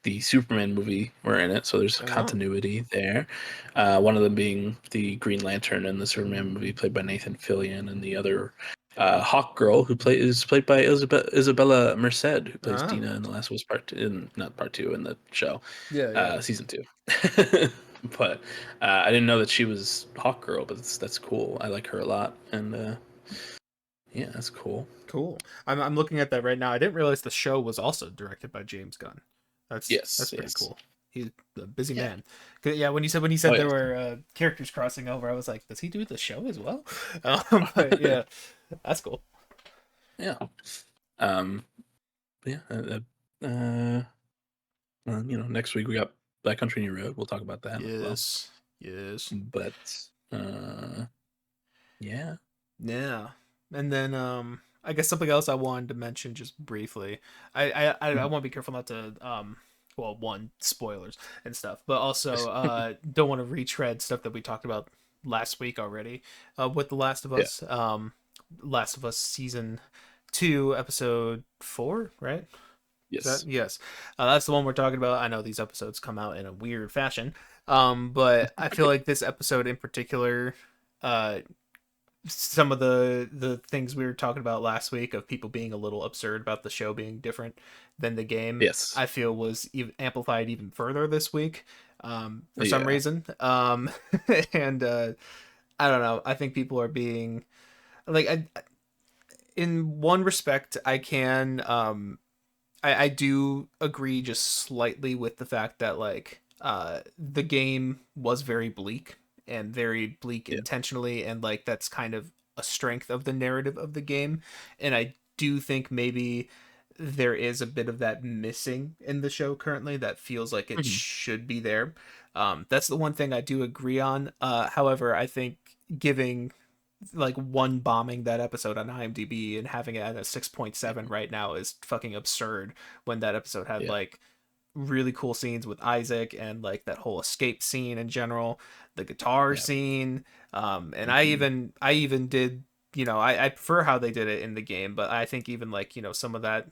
the Superman movie were in it, so there's a Oh, continuity there. One of them being the Green Lantern in the Superman movie, played by Nathan Fillion, and the other Hawk Girl, is played by Isabella Merced, who plays ah, Dina in The Last of Us not part two in the show, yeah, yeah. season two. But I didn't know that she was Hawk Girl, but that's cool. I like her a lot, and yeah, that's cool. Cool. I'm looking at that right now. I didn't realize the show was also directed by James Gunn. That's Yes, pretty yes, cool. He's a busy yeah. man. 'Cause, yeah, when you Oh said there yeah, were characters crossing over, I was like, does he do the show as well? But yeah, that's cool. yeah. Um, yeah. Next week we got Black Country New Road. We'll talk about that as well. Yes, yes, But yeah. yeah. And then I guess something else I wanted to mention just briefly. I Mhm. want to be careful not to well, one, spoilers and stuff, but also don't want to retread stuff that we talked about last week already with The Last of Yeah. Us. Last of Us season 2 episode 4, right? Is that Yes. yes? That's the one we're talking about. I know these episodes come out in a weird fashion, but I feel like this episode in particular, uh, some of the things we were talking about last week of people being a little absurd about the show being different than the game, Yes. I feel was amplified even further this week, for some Yeah. reason. And I don't know. I think people are being like, in one respect, I can I do agree just slightly with the fact that like the game was very bleak and very bleak Yeah. intentionally, and like that's kind of a strength of the narrative of the game, and I do think maybe there is a bit of that missing in the show currently that feels like it Mhm. should be there. That's the one thing I do agree on. However, I think giving like one bombing that episode on IMDb and having it at a 6.7 right now is fucking absurd when that episode had Yeah. like really cool scenes with Isaac and like that whole escape scene in general, the guitar Yeah. scene. And Mhm. I even did, I prefer how they did it in the game, but I think even like, some of that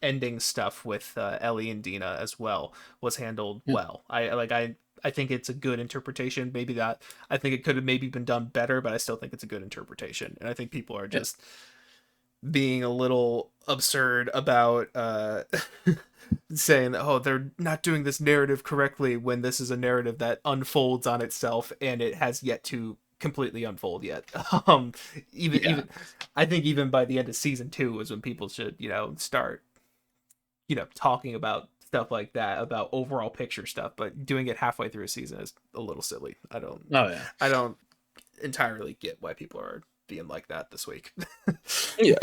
ending stuff with Ellie and Dina as well was handled Yeah. well. I think it's a good interpretation. Maybe that I think it could have maybe been done better, but I still think it's a good interpretation. And I think people are Yeah. just being a little absurd about saying that, oh, they're not doing this narrative correctly when this is a narrative that unfolds on itself and it has yet to completely unfold yet. um Yeah. even I think even by the end of season 2 is when people should start talking about stuff like that, about overall picture stuff, but doing it halfway through a season is a little silly. Oh yeah. I don't entirely get why people are being like that this week. Yeah.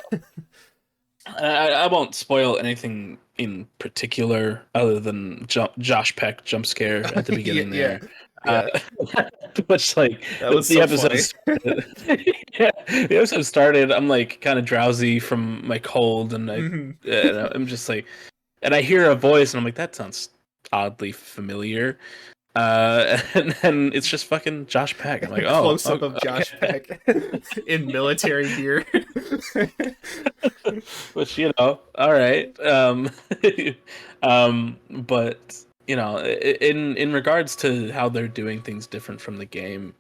I won't spoil anything in particular other than Josh Peck jump scare at the Yeah, beginning yeah, there. Uh, yeah. which like That was the so episode funny. started, yeah, the episode started. I'm like kind of drowsy from my cold, and Hmm. I'm just like, and I hear a voice, and I'm like, that sounds oddly familiar. And then it's just fucking Josh Peck. I'm like, oh, Close up of Josh okay. Peck in military gear. Which all right. But in regards to how they're doing things different from the game,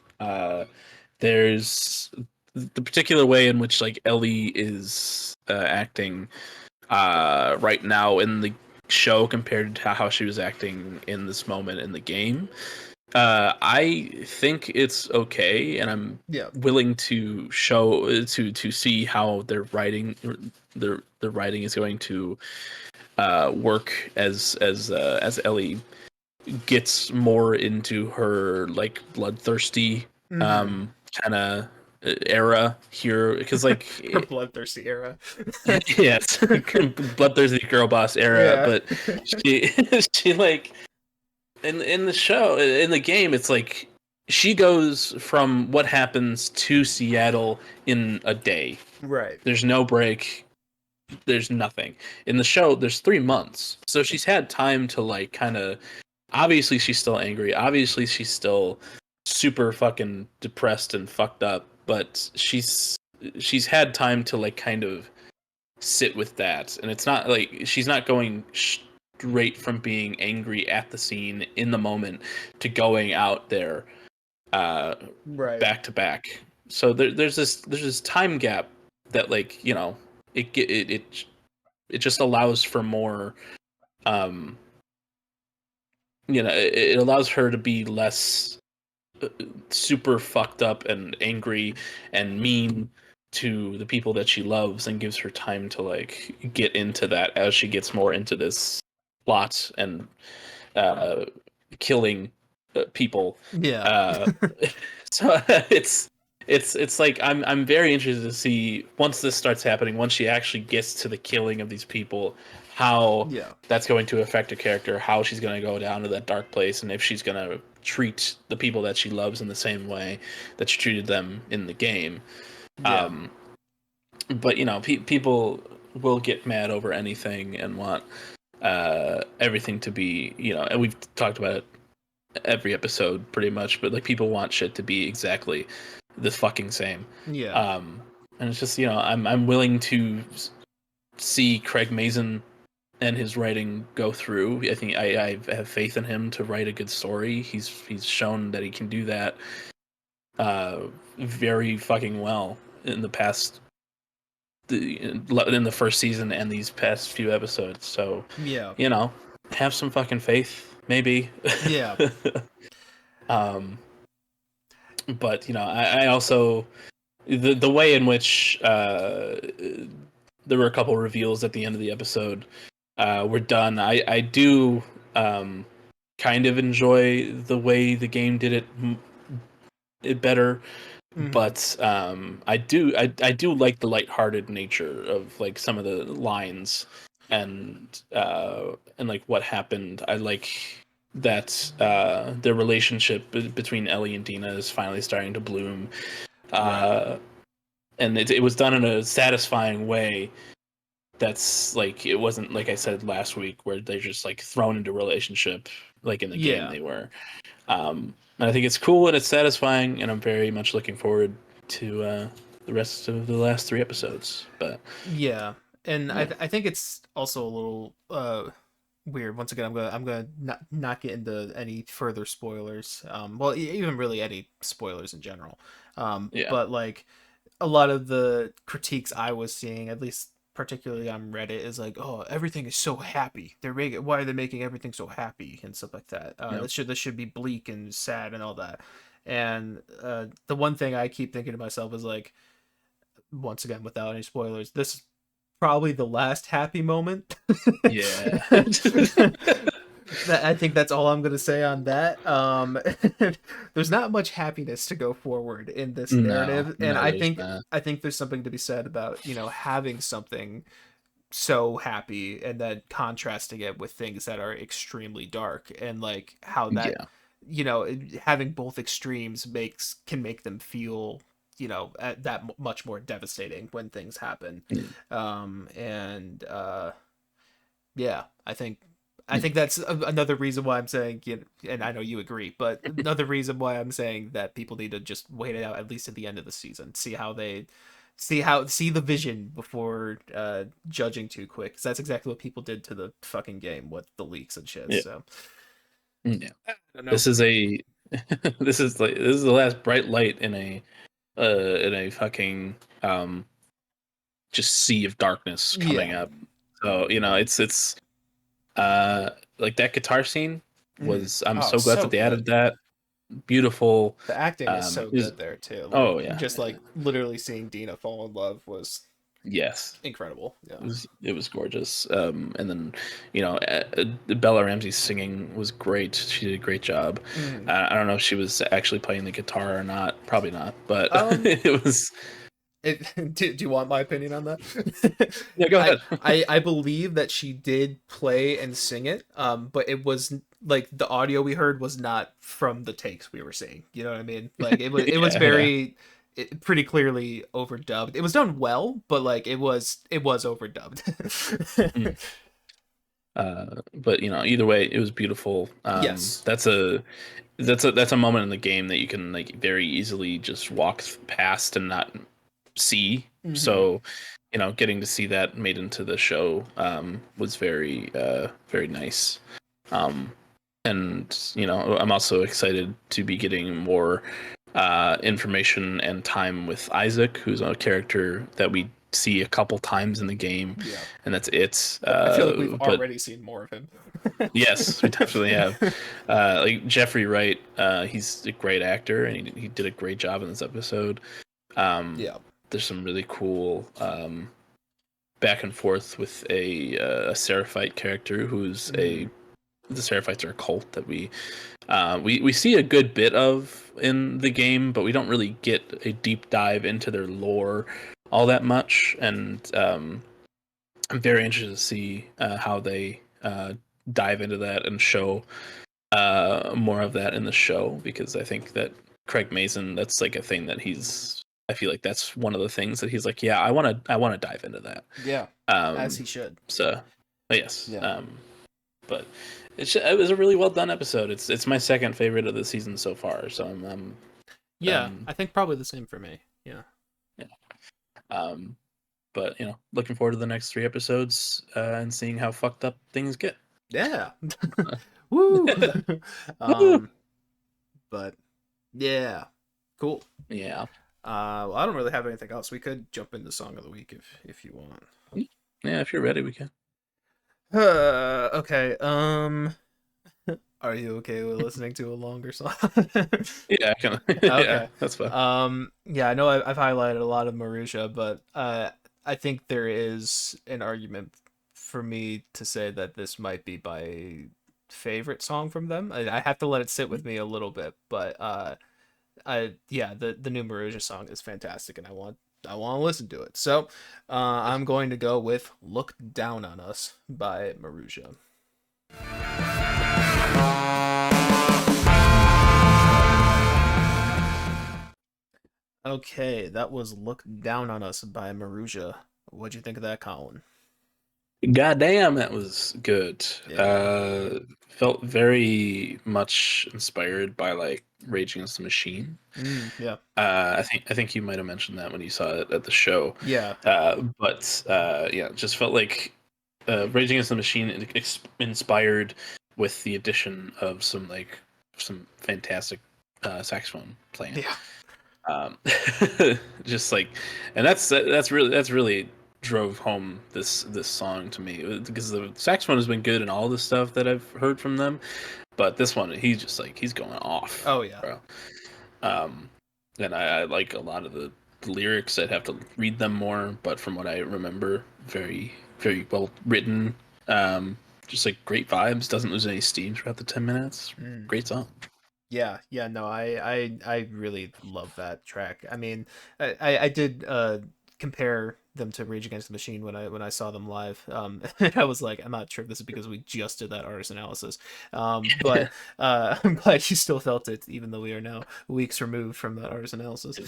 there's the particular way in which like Ellie is acting right now in the show compared to how she was acting in this moment in the game. I think it's okay, and I'm Yeah, willing to see how their writing is going to work as Ellie gets more into her like bloodthirsty hmm kind of era here, because her like bloodthirsty era. yes, bloodthirsty girl boss era, Yeah, but she she like in the show, in the game, it's like she goes from what happens to Seattle in a day. right. There's no break. There's nothing. In the show, there's 3 months. So she's had time to like kind of. Obviously, she's still angry. Obviously, she's still super fucking depressed and fucked up. But she's had time to like kind of sit with that, and it's not like she's not going straight from being angry at the scene in the moment to going out there Right. back to back. So there's this time gap that, like, it just allows for more, um it allows her to be less super fucked up and angry and mean to the people that she loves, and gives her time to like get into that as she gets more into this plot and uh killing people. Yeah. uh so it's like I'm very interested to see, once this starts happening, once she actually gets to the killing of these people, how Yeah. that's going to affect her character, how she's going to go down to that dark place, and if she's going to treat the people that she loves in the same way that she treated them in the game. Yeah. um but people will get mad over anything and want everything to be, and we've talked about it every episode pretty much, but like people want shit to be exactly the fucking same. Yeah. um and it's just, I'm willing to see Craig Mazin and his writing go through. I think I have faith in him to write a good story. He's shown that he can do that very fucking well in the past, in the first season and these past few episodes. So, Yeah. have some fucking faith, maybe. Yeah. um but I also, the way in which there were a couple reveals at the end of the episode were done. I do kind of enjoy the way the game did it better, Hmm. but I do like the lighthearted nature of like some of the lines, and like what happened. I like that the relationship between Ellie and Dina is finally starting to bloom, Right. uh, and it was done in a satisfying way. That's like, it wasn't like I said last week where they're just like thrown into a relationship like in the game Yeah. they were. And I think it's cool and it's satisfying, and I'm very much looking forward to the rest of the last three episodes. But Yeah. And yeah, I think it's also a little weird. Once again, I'm gonna not get into any further spoilers. Well, even really any spoilers in general. yeah, But like a lot of the critiques I was seeing, at least particularly on Reddit, is like, oh, everything is so happy. Why are they making everything so happy and stuff like that? yeah. This should be bleak and sad and all that. And the one thing I keep thinking to myself is like, once again, without any spoilers, this is probably the last happy moment. Yeah. I think that's all I'm gonna say on that. There's not much happiness to go forward in this No, narrative, and no, there's not. I think there's something to be said about having something so happy and then contrasting it with things that are extremely dark, and like how that Yeah. having both extremes can make them feel much more devastating when things happen. Mm. And yeah, I think that's another reason why I'm saying, and I know you agree, but another reason why I'm saying that people need to just wait it out at least at the end of the season, see the vision before judging too quick. 'Cause that's exactly what people did to the fucking game with the leaks and shit. Yeah. So Yeah. I don't know. This is a this is the last bright light in a fucking just sea of darkness coming Yeah. up. So, it's like that guitar scene Mhm. was, I'm Oh, so glad so that they added good. that. Beautiful. The acting is so Is good there too. Like Oh yeah. just like literally seeing Dina fall in love was Yes. incredible. Yeah. It was gorgeous. And then, Bella Ramsey's singing was great. She did a great job. Mhm. I don't know if she was actually playing the guitar or not. Probably not, but Um, it was. do you want my opinion on that? Yeah, go ahead. I believe that she did play and sing it, but it was like the audio we heard was not from the takes we were seeing. You know what I mean? Like it was Yeah, yeah. very pretty clearly overdubbed. It was done well, but like it was overdubbed. Mm. But either way, it was beautiful. Yes. That's a moment in the game that you can like very easily just walk past and not see. Hmm. So getting to see that made into the show was very very nice. Um, and I'm also excited to be getting more information and time with Isaac, who's a character that we see a couple times in the game, Yeah. and that's it. I feel like we've But already seen more of him. yes, we definitely have. Like Jeffrey Wright, he's a great actor, and he did a great job in this episode. Yeah. There's some really cool back and forth with a Seraphite character who's the Seraphites are a cult that we see a good bit of in the game, but we don't really get a deep dive into their lore all that much. And I'm very interested to see how they dive into that and show more of that in the show, because I think that Craig Mazin, that's like a thing that I feel like that's one of the things that he's like, yeah, I want to dive into that. Yeah, as he should. So, yes. Yeah. But it was a really well done episode. It's my second favorite of the season so far. So I'm I think probably the same for me. Yeah. But looking forward to the next 3 episodes and seeing how fucked up things get. Yeah. Woo. But yeah, cool. Yeah. Well, I don't really have anything else. We could jump into song of the week if you want. Yeah, if you're ready, we can. Okay. Are you okay with listening to a longer song? Yeah, kind of. Okay. Yeah, that's fine. Yeah, I know I've highlighted a lot of Marusha, but I think there is an argument for me to say that this might be my favorite song from them. I have to let it sit with me a little bit, but the new Marusha song is fantastic, and I want to listen to it. So I'm going to go with "Look Down on Us" by Marusha. Okay, that was "Look Down on Us" by Marusha. What'd you think of that, Colin? Goddamn, that was good. Yeah. Felt very much inspired by like Rage Against the Machine. Yeah. I think you might have mentioned that when you saw it at the show. Yeah. But it just felt like Rage Against the Machine inspired with the addition of some fantastic saxophone playing. Yeah. Just like, and that's really drove home this song to me, because the saxophone has been good in all the stuff that I've heard from them, but this one he's going off. Oh yeah. Bro. And I like a lot of the lyrics. I'd have to read them more, but from what I remember, very very well written. Just like great vibes. Doesn't lose any steam throughout the 10 minutes. Great song. Yeah, no, I really love that track. I mean, I did compare them to Rage Against the Machine when I saw them live. And I was like, I'm not sure if this is because we just did that artist analysis. But I'm glad you still felt it, even though we are now weeks removed from that artist analysis.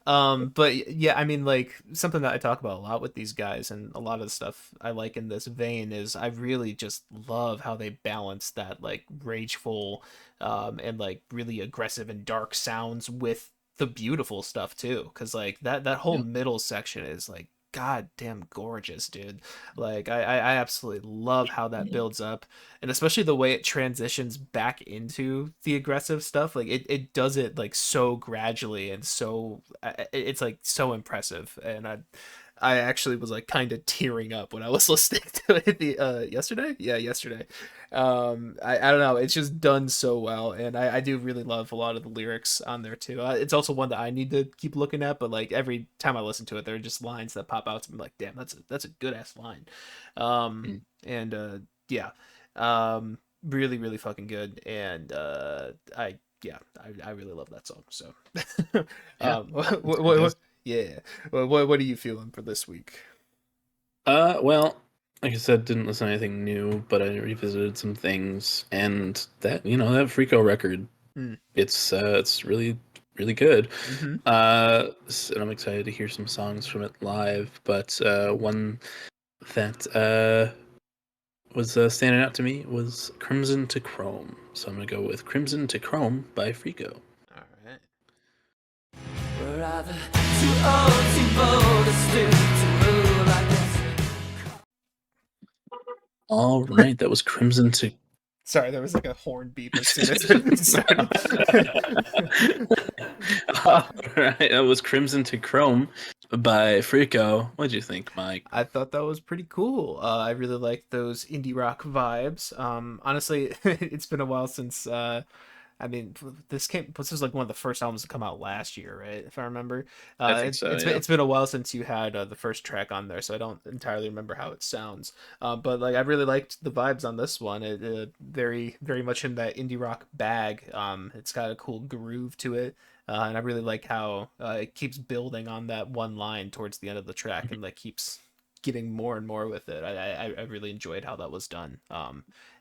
But yeah, I mean, like, something that I talk about a lot with these guys, and a lot of the stuff I like in this vein, is I really just love how they balance that like rageful and like really aggressive and dark sounds with the beautiful stuff too, because like that whole middle section is like goddamn gorgeous, dude. Like I absolutely love how that builds up, and especially the way it transitions back into the aggressive stuff. Like it does it like so gradually, and so it's like so impressive. And I actually was like kind of tearing up when I was listening to it yesterday. Yeah, yesterday. I don't know. It's just done so well, and I do really love a lot of the lyrics on there too. It's also one that I need to keep looking at, but like every time I listen to it, there are just lines that pop out to me like, damn, that's a good ass line. And yeah, really really fucking good, and I really love that song. So, yeah. What are you feeling for this week? Well, like I said, didn't listen to anything new, but I revisited some things, and that that Freako record, it's really really good. And I'm excited to hear some songs from it live. But one that was standing out to me was Crimson to Chrome. So I'm gonna go with Crimson to Chrome by Freako. All right. We're either too old, too bold, or All right, that was Crimson to. Sorry, there was like a horn beep as soon as it started. All right, that was Crimson to Chrome by Frico. What'd you think, Mike? I thought that was pretty cool. I really like those indie rock vibes. Honestly, it's been a while since I mean, this was like one of the first albums to come out last year, right? If I remember, I think so. Yeah. it's been a while since you had the first track on there, so I don't entirely remember how it sounds. But like I really liked the vibes on this one. It very much in that indie rock bag. It's got a cool groove to it, and I really like how it keeps building on that one line towards the end of the track, and like keeps getting more and more with it. I really enjoyed how that was done.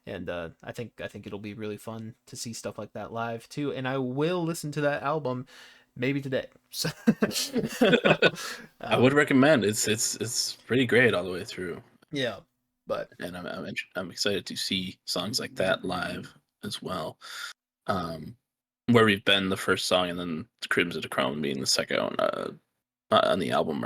And I think it'll be really fun to see stuff like that live too. And I will listen to that album maybe today. So, I would recommend. It's pretty great all the way through. yeah, but And I'm excited to see songs like that live as well. Where we've been the first song, and then Crimson to Chrome being the second on the album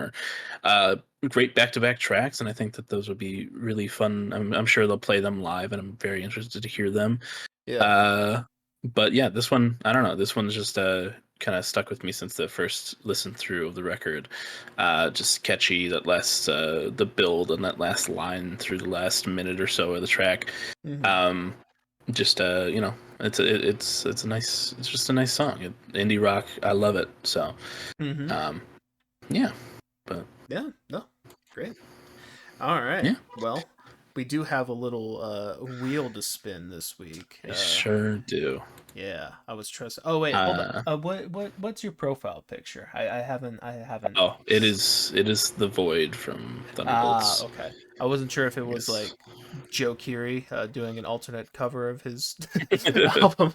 are great back-to-back tracks, and I think that those would be really fun. I'm sure they'll play them live, and I'm very interested to hear them. yeah. But yeah, this one, I don't know. This one's just kind of stuck with me since the first listen through of the record. Just catchy. That last the build and that last line through the last minute or so of the track. Mm-hmm. Just it's just a nice song. Indie rock. I love it. So Mm-hmm. yeah, but Yeah, no, great. All right. yeah, Well, we do have a little wheel to spin this week. I sure do. Yeah, I was trusting. Oh wait, hold on. Uh, What's your profile picture? I haven't. it is the Void from Ah, Thunderbolts. okay. I wasn't sure if it was Yes. like Joe Keery doing an alternate cover of his album.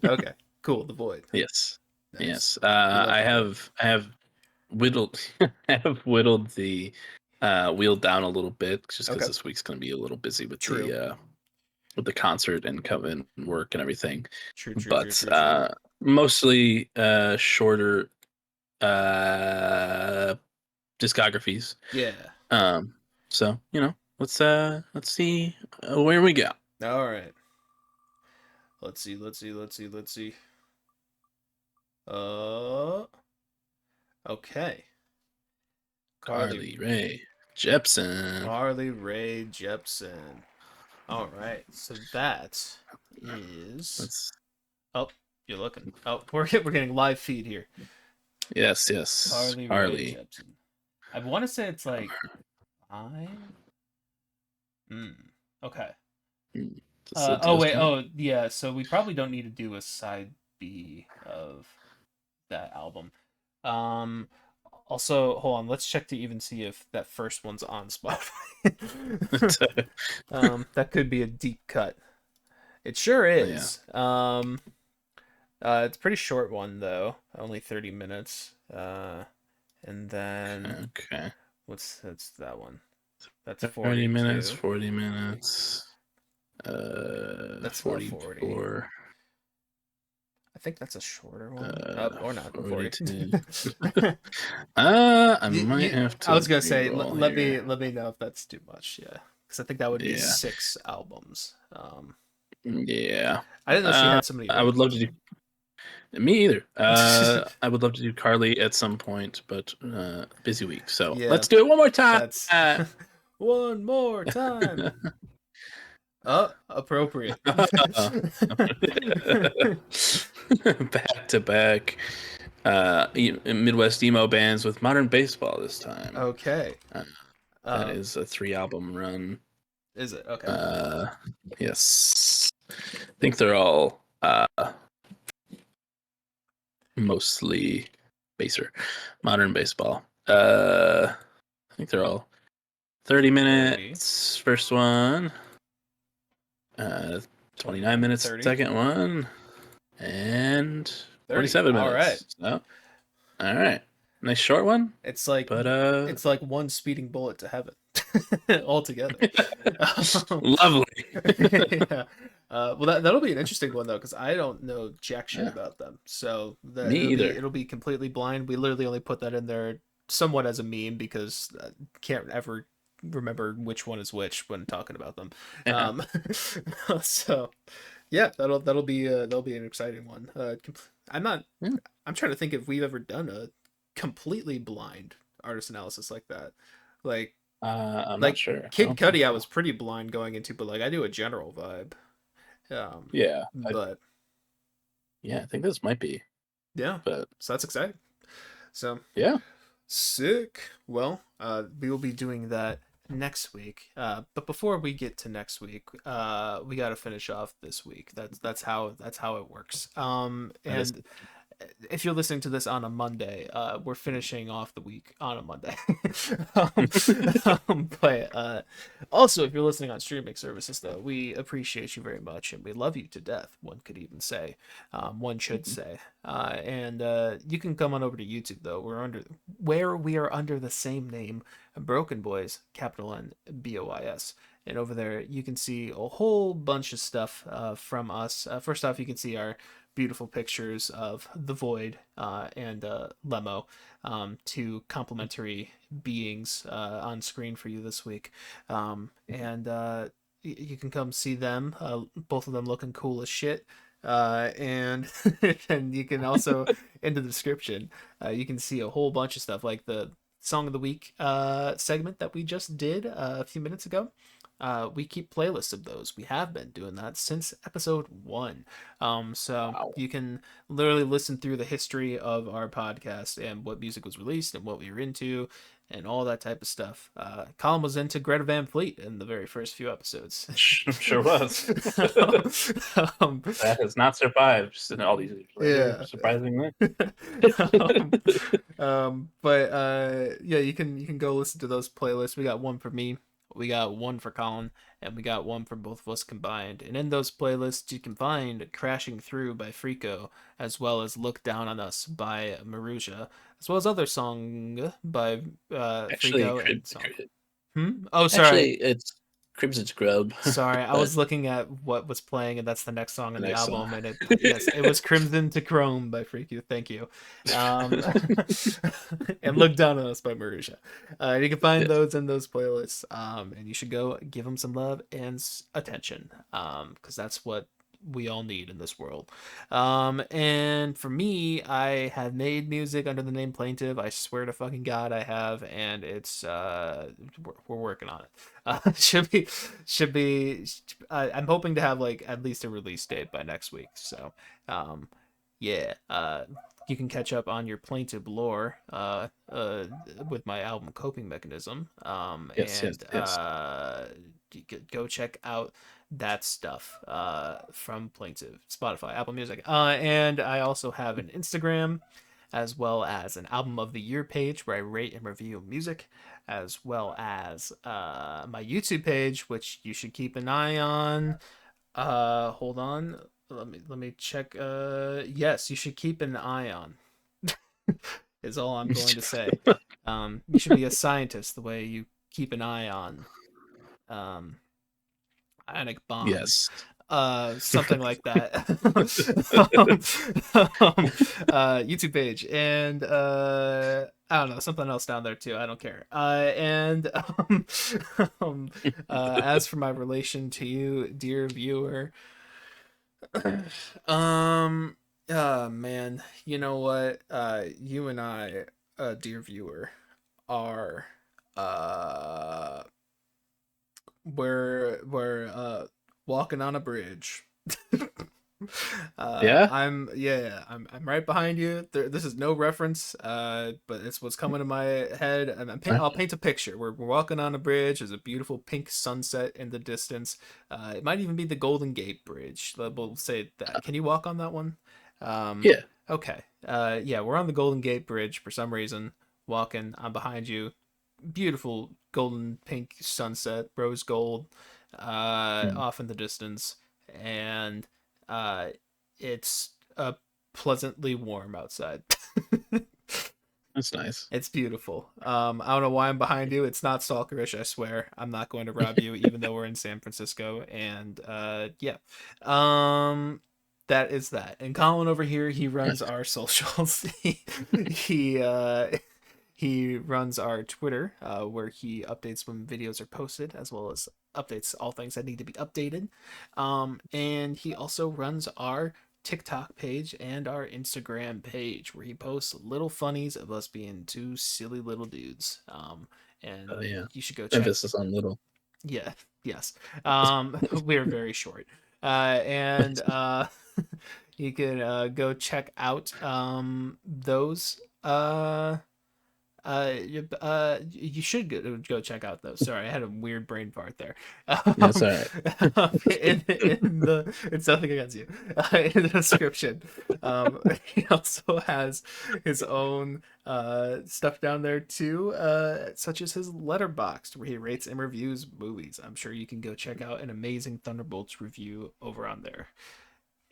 Okay, cool. The Void. Yes. Nice. Yes. We love I the Void. have whittled I have whittled the wheel down a little bit just because Okay. this week's going to be a little busy True. with the concert and coming work and everything. True. True. True. But True. True. mostly shorter uh discographies. Yeah. Um so, let's see where we go. All right. Let's see. Let's see. Let's see. Let's see. Uh. Okay. Carly Carly. Rae Jepsen. Carly Rae Jepsen. All right. So that is. Let's Oh, you're looking. Oh, we're getting live feed here. yes. Carly Rae Carly. Jepsen. I want to say it's like I. Okay. Oh wait. Oh yeah. So we probably don't need to do a side B of that album. Um. Also, hold on. Let's check to even see if that first one's on Spotify. That could be a deep cut. It sure Yeah. is. It's a pretty short one though, only 30 minutes. And then Okay. that's that one? That's 30 minutes, 42. 40 minutes, That's not 40. 44, I think that's a shorter one. Or not 40. 42. I might have I to was gonna say, re-roll let here. me know if that's too much. Yeah, because I think that would be Yeah. 6 albums. Yeah. I didn't know she had so many I would love to vocals. do. Me either. I would love to do Carly at some point, but busy week. So Yeah, let's do it one more time. that's one more time. Appropriate. Back to back. Midwest emo bands with modern baseball this time. Okay. That is a 3-album run. Is it? Okay. Yes. I think they're all mostly baser. Modern baseball. I think they're all 30 minutes. 30. First one. 29 minutes 30. Second one. And 30. 47 minutes. All right. So, all right. Nice short one. It's like one speeding bullet to heaven altogether. Lovely. Yeah. Well, that'll be an interesting one though, because I don't know jack shit about them. So Me either. It'll be completely blind. We literally only put that in there somewhat as a meme because can't ever remember which one is which when talking about them. Yeah. So yeah, that'll be an exciting one. I'm not. Yeah. I'm trying to think if we've ever done a completely blind artist analysis like that. Like I'm not like sure. I Kid don't think Cudi, I was so. pretty blind going into, but like I do a general vibe. Yeah. But Yeah, I think this might be. yeah, But so that's exciting. So yeah. sick. Well, we will be doing that next week. But before we get to next week, we got to finish off this week. That's how it works. That is And if you're listening to this on a Monday, we're finishing off the week on a Monday. um, but also, if you're listening on streaming services, though, we appreciate you very much and we love you to death. One could even say, one should say, and you can come on over to YouTube though. Where we are under the same name, Broken Boys, capital N BOIS. And over there, you can see a whole bunch of stuff from us. First off, you can see our beautiful pictures of the Void and Lemo, two complementary beings on screen for you this week. And you can come see them, both of them looking cool as shit. And and you can also in the description you can see a whole bunch of stuff like the song of the week segment that we just did a few minutes ago. We keep playlists of those. We have been doing that since episode 1. So wow. you can literally listen through the history of our podcast and what music was released and what we were into and all that type of stuff. Colin was into Greta Van Fleet in the very first few episodes. Sure was. um, That has not survived in all these years later, yeah. surprisingly. um, but yeah, you can go listen to those playlists. We got one for me, we got one for Colin, and we got one for both of us combined. And in those playlists, you can find Crashing Through by Frico, as well as Look Down on Us by Maruja, as well as other song by Actually, Frico and song. Oh, actually, sorry. it's Crimson Scrub, Sorry, I but was looking at what was playing, and that's the next song on the the next song. album. And yes, it was "Crimson to Chrome" by Freaky. Thank you. Um, and "Look Down on Us" by Marisha. You can find Yes. those in those playlists. And you should go give them some love and attention. Because that's what we all need in this world. And for me, I have made music under the name Plaintive. I swear to fucking God, I have, and it's we're working on it. Should be. I'm hoping to have like at least a release date by next week. So, um, yeah. You can catch up on your plaintive lore with my album Coping Mechanism. Yes, yes, And yes. you could go check out that stuff from Plaintive, Spotify, Apple Music. And I also have an Instagram as well as an album of the year page where I rate and review music, as well as my YouTube page, which you should keep an eye on. Hold on. Let me check. Yes, you should keep an eye on. Is all I'm going to say. You should be a scientist the way you keep an eye on um ionic bombs, Yes. something like that. YouTube page and I don't know, something else down there too. I don't care. And um, as for my relation to you, dear viewer, um, man, you know what? You and I, dear viewer, are uh we're walking on a bridge. Yeah. I'm right behind you. This is no reference, but it's what's coming to my head. And I'll paint a picture. We're walking on a bridge. There's a beautiful pink sunset in the distance. It might even be the Golden Gate Bridge. We'll say that. Can you walk on that one? Um, Yeah. okay. Yeah, we're on the Golden Gate Bridge for some reason. Walking. I'm behind you. Beautiful golden pink sunset, rose gold, Mm, off in the distance, and uh, it's pleasantly warm outside. that's nice. It's beautiful. I don't know why I'm behind you. It's not stalkerish, I swear. I'm not going to rob you, even though we're in San Francisco. And yeah, that is that. And Colin over here, he runs our socials. he He runs our Twitter, where he updates when videos are posted, as well as updates all things that need to be updated. And he also runs our TikTok page and our Instagram page, where he posts little funnies of us being two silly little dudes. And Oh yeah, you should go check. emphasis on little. Yeah, yes. We're very short. And you can go check out those. You should go check out those. Sorry, I had a weird brain fart there. That's all right. It's nothing against you. In the description, he also has his own stuff down there too, such as his letterboxd, where he rates and reviews movies. I'm sure you can go check out an amazing Thunderbolts review over on there.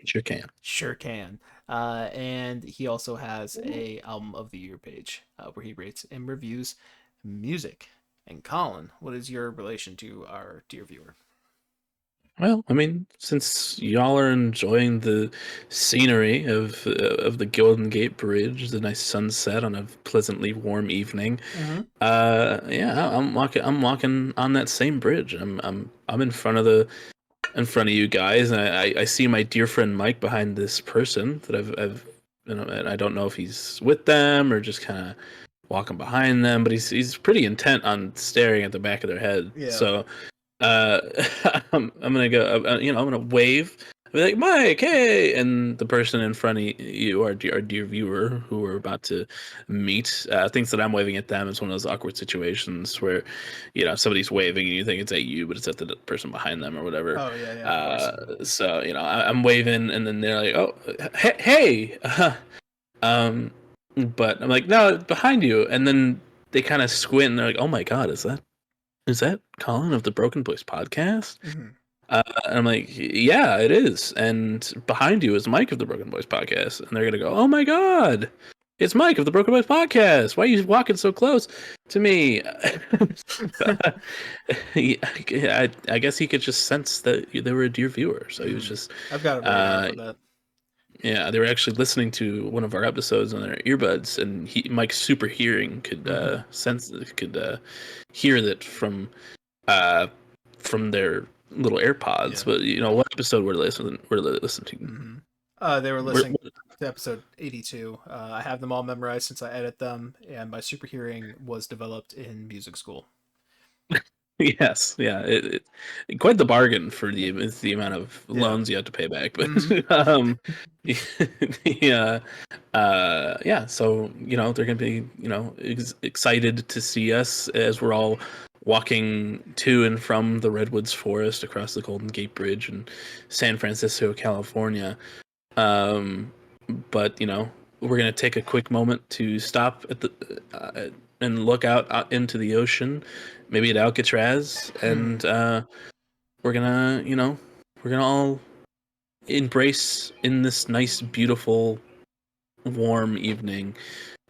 Sure can. Sure can. And he also has a album of the year page, where he rates and reviews music. And Colin, what is your relation to our dear viewer? Well, I mean, since y'all are enjoying the scenery of the Golden Gate Bridge, the nice sunset on a pleasantly warm evening, Mm-hmm. yeah, I'm walking on that same bridge. I'm in front of you guys, and I see my dear friend Mike behind this person that I've and I don't know if he's with them or just kind of walking behind them, but he's pretty intent on staring at the back of their head. Yeah. So uh, I'm gonna go. I'm gonna wave. I'll be like, Mike, hey, and the person in front of you, our dear viewer, who we're about to meet, thinks that I'm waving at them. It's one of those awkward situations where, somebody's waving and you think it's at you, but it's at the person behind them or whatever. Oh yeah, yeah, of course. So I'm waving, and then they're like, oh, hey. Um, but I'm like, no, behind you, and then they kind of squint, and they're like, oh my god, is that Colin of the Broken Boys podcast? Mm-hmm. And I'm like, yeah, it is. And behind you is Mike of the Broken Boys podcast. And they're going to go, oh my God, it's Mike of the Broken Boys podcast. Why are you walking so close to me? I guess he could just sense that they were a dear viewer. So he was just, I've got a radar for that. yeah, they were actually listening to one of our episodes on their earbuds. And Mike's super hearing could hear that from their little AirPods. Yeah. But what episode were they listening to? They were listening to episode 82. I have them all memorized since I edit them, and my super hearing was developed in music school. Yes, yeah, quite the bargain for the amount of loans you have to pay back. But yeah, yeah. So they're gonna be excited to see us as we're all walking to and from the Redwoods Forest across the Golden Gate Bridge in San Francisco, California. But we're gonna take a quick moment to stop at the and look out into the ocean, maybe at Alcatraz, and we're gonna all embrace in this nice, beautiful, warm evening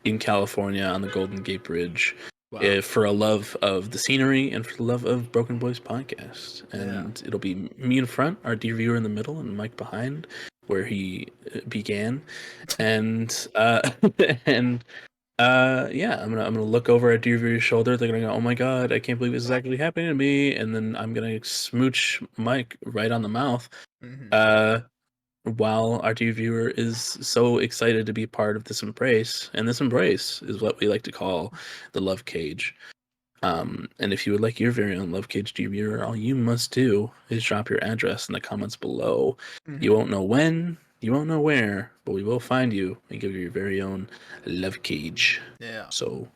in California on the Golden Gate Bridge. Wow. For a love of the scenery and for the love of Broken Boys podcast. And it'll be me in front, our dear viewer in the middle, and Mike behind, where he began. And and yeah, I'm gonna look over at dear viewer's shoulder. They're gonna go, oh my god, I can't believe this is actually happening to me. And then I'm gonna smooch Mike right on the mouth. While our dear viewer is so excited to be part of this embrace, and this embrace is what we like to call the love cage. And if you would like your very own love cage, dear viewer, all you must do is drop your address in the comments below. You won't know when, you won't know where, but we will find you and give you your very own love cage. Yeah. So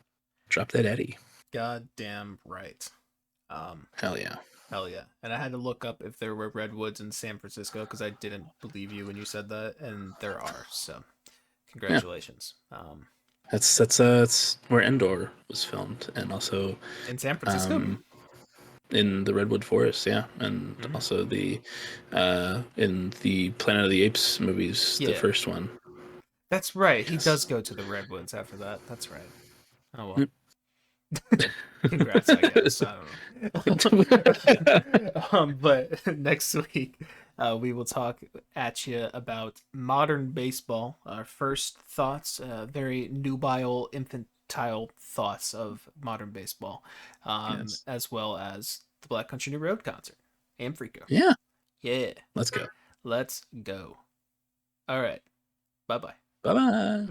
drop that Eddie. Goddamn right. Hell yeah. Hell yeah. And I had to look up if there were redwoods in San Francisco because I didn't believe you when you said that, and there are. So, congratulations. Yeah. That's where Endor was filmed, and also in San Francisco. In the Redwood Forest, yeah, and also the in the Planet of the Apes movies, the first one. That's right. Yes. He does go to the Redwoods after that. That's right. Oh well. Congrats, I guess. I don't know. But next week, we will talk at you about modern baseball. Our first thoughts, very nubile, infantile tactile thoughts of modern baseball, Yes. as well as the Black Country New Road concert and Freako. Yeah. Yeah, Let's go. let's go. All right, bye bye. Bye bye.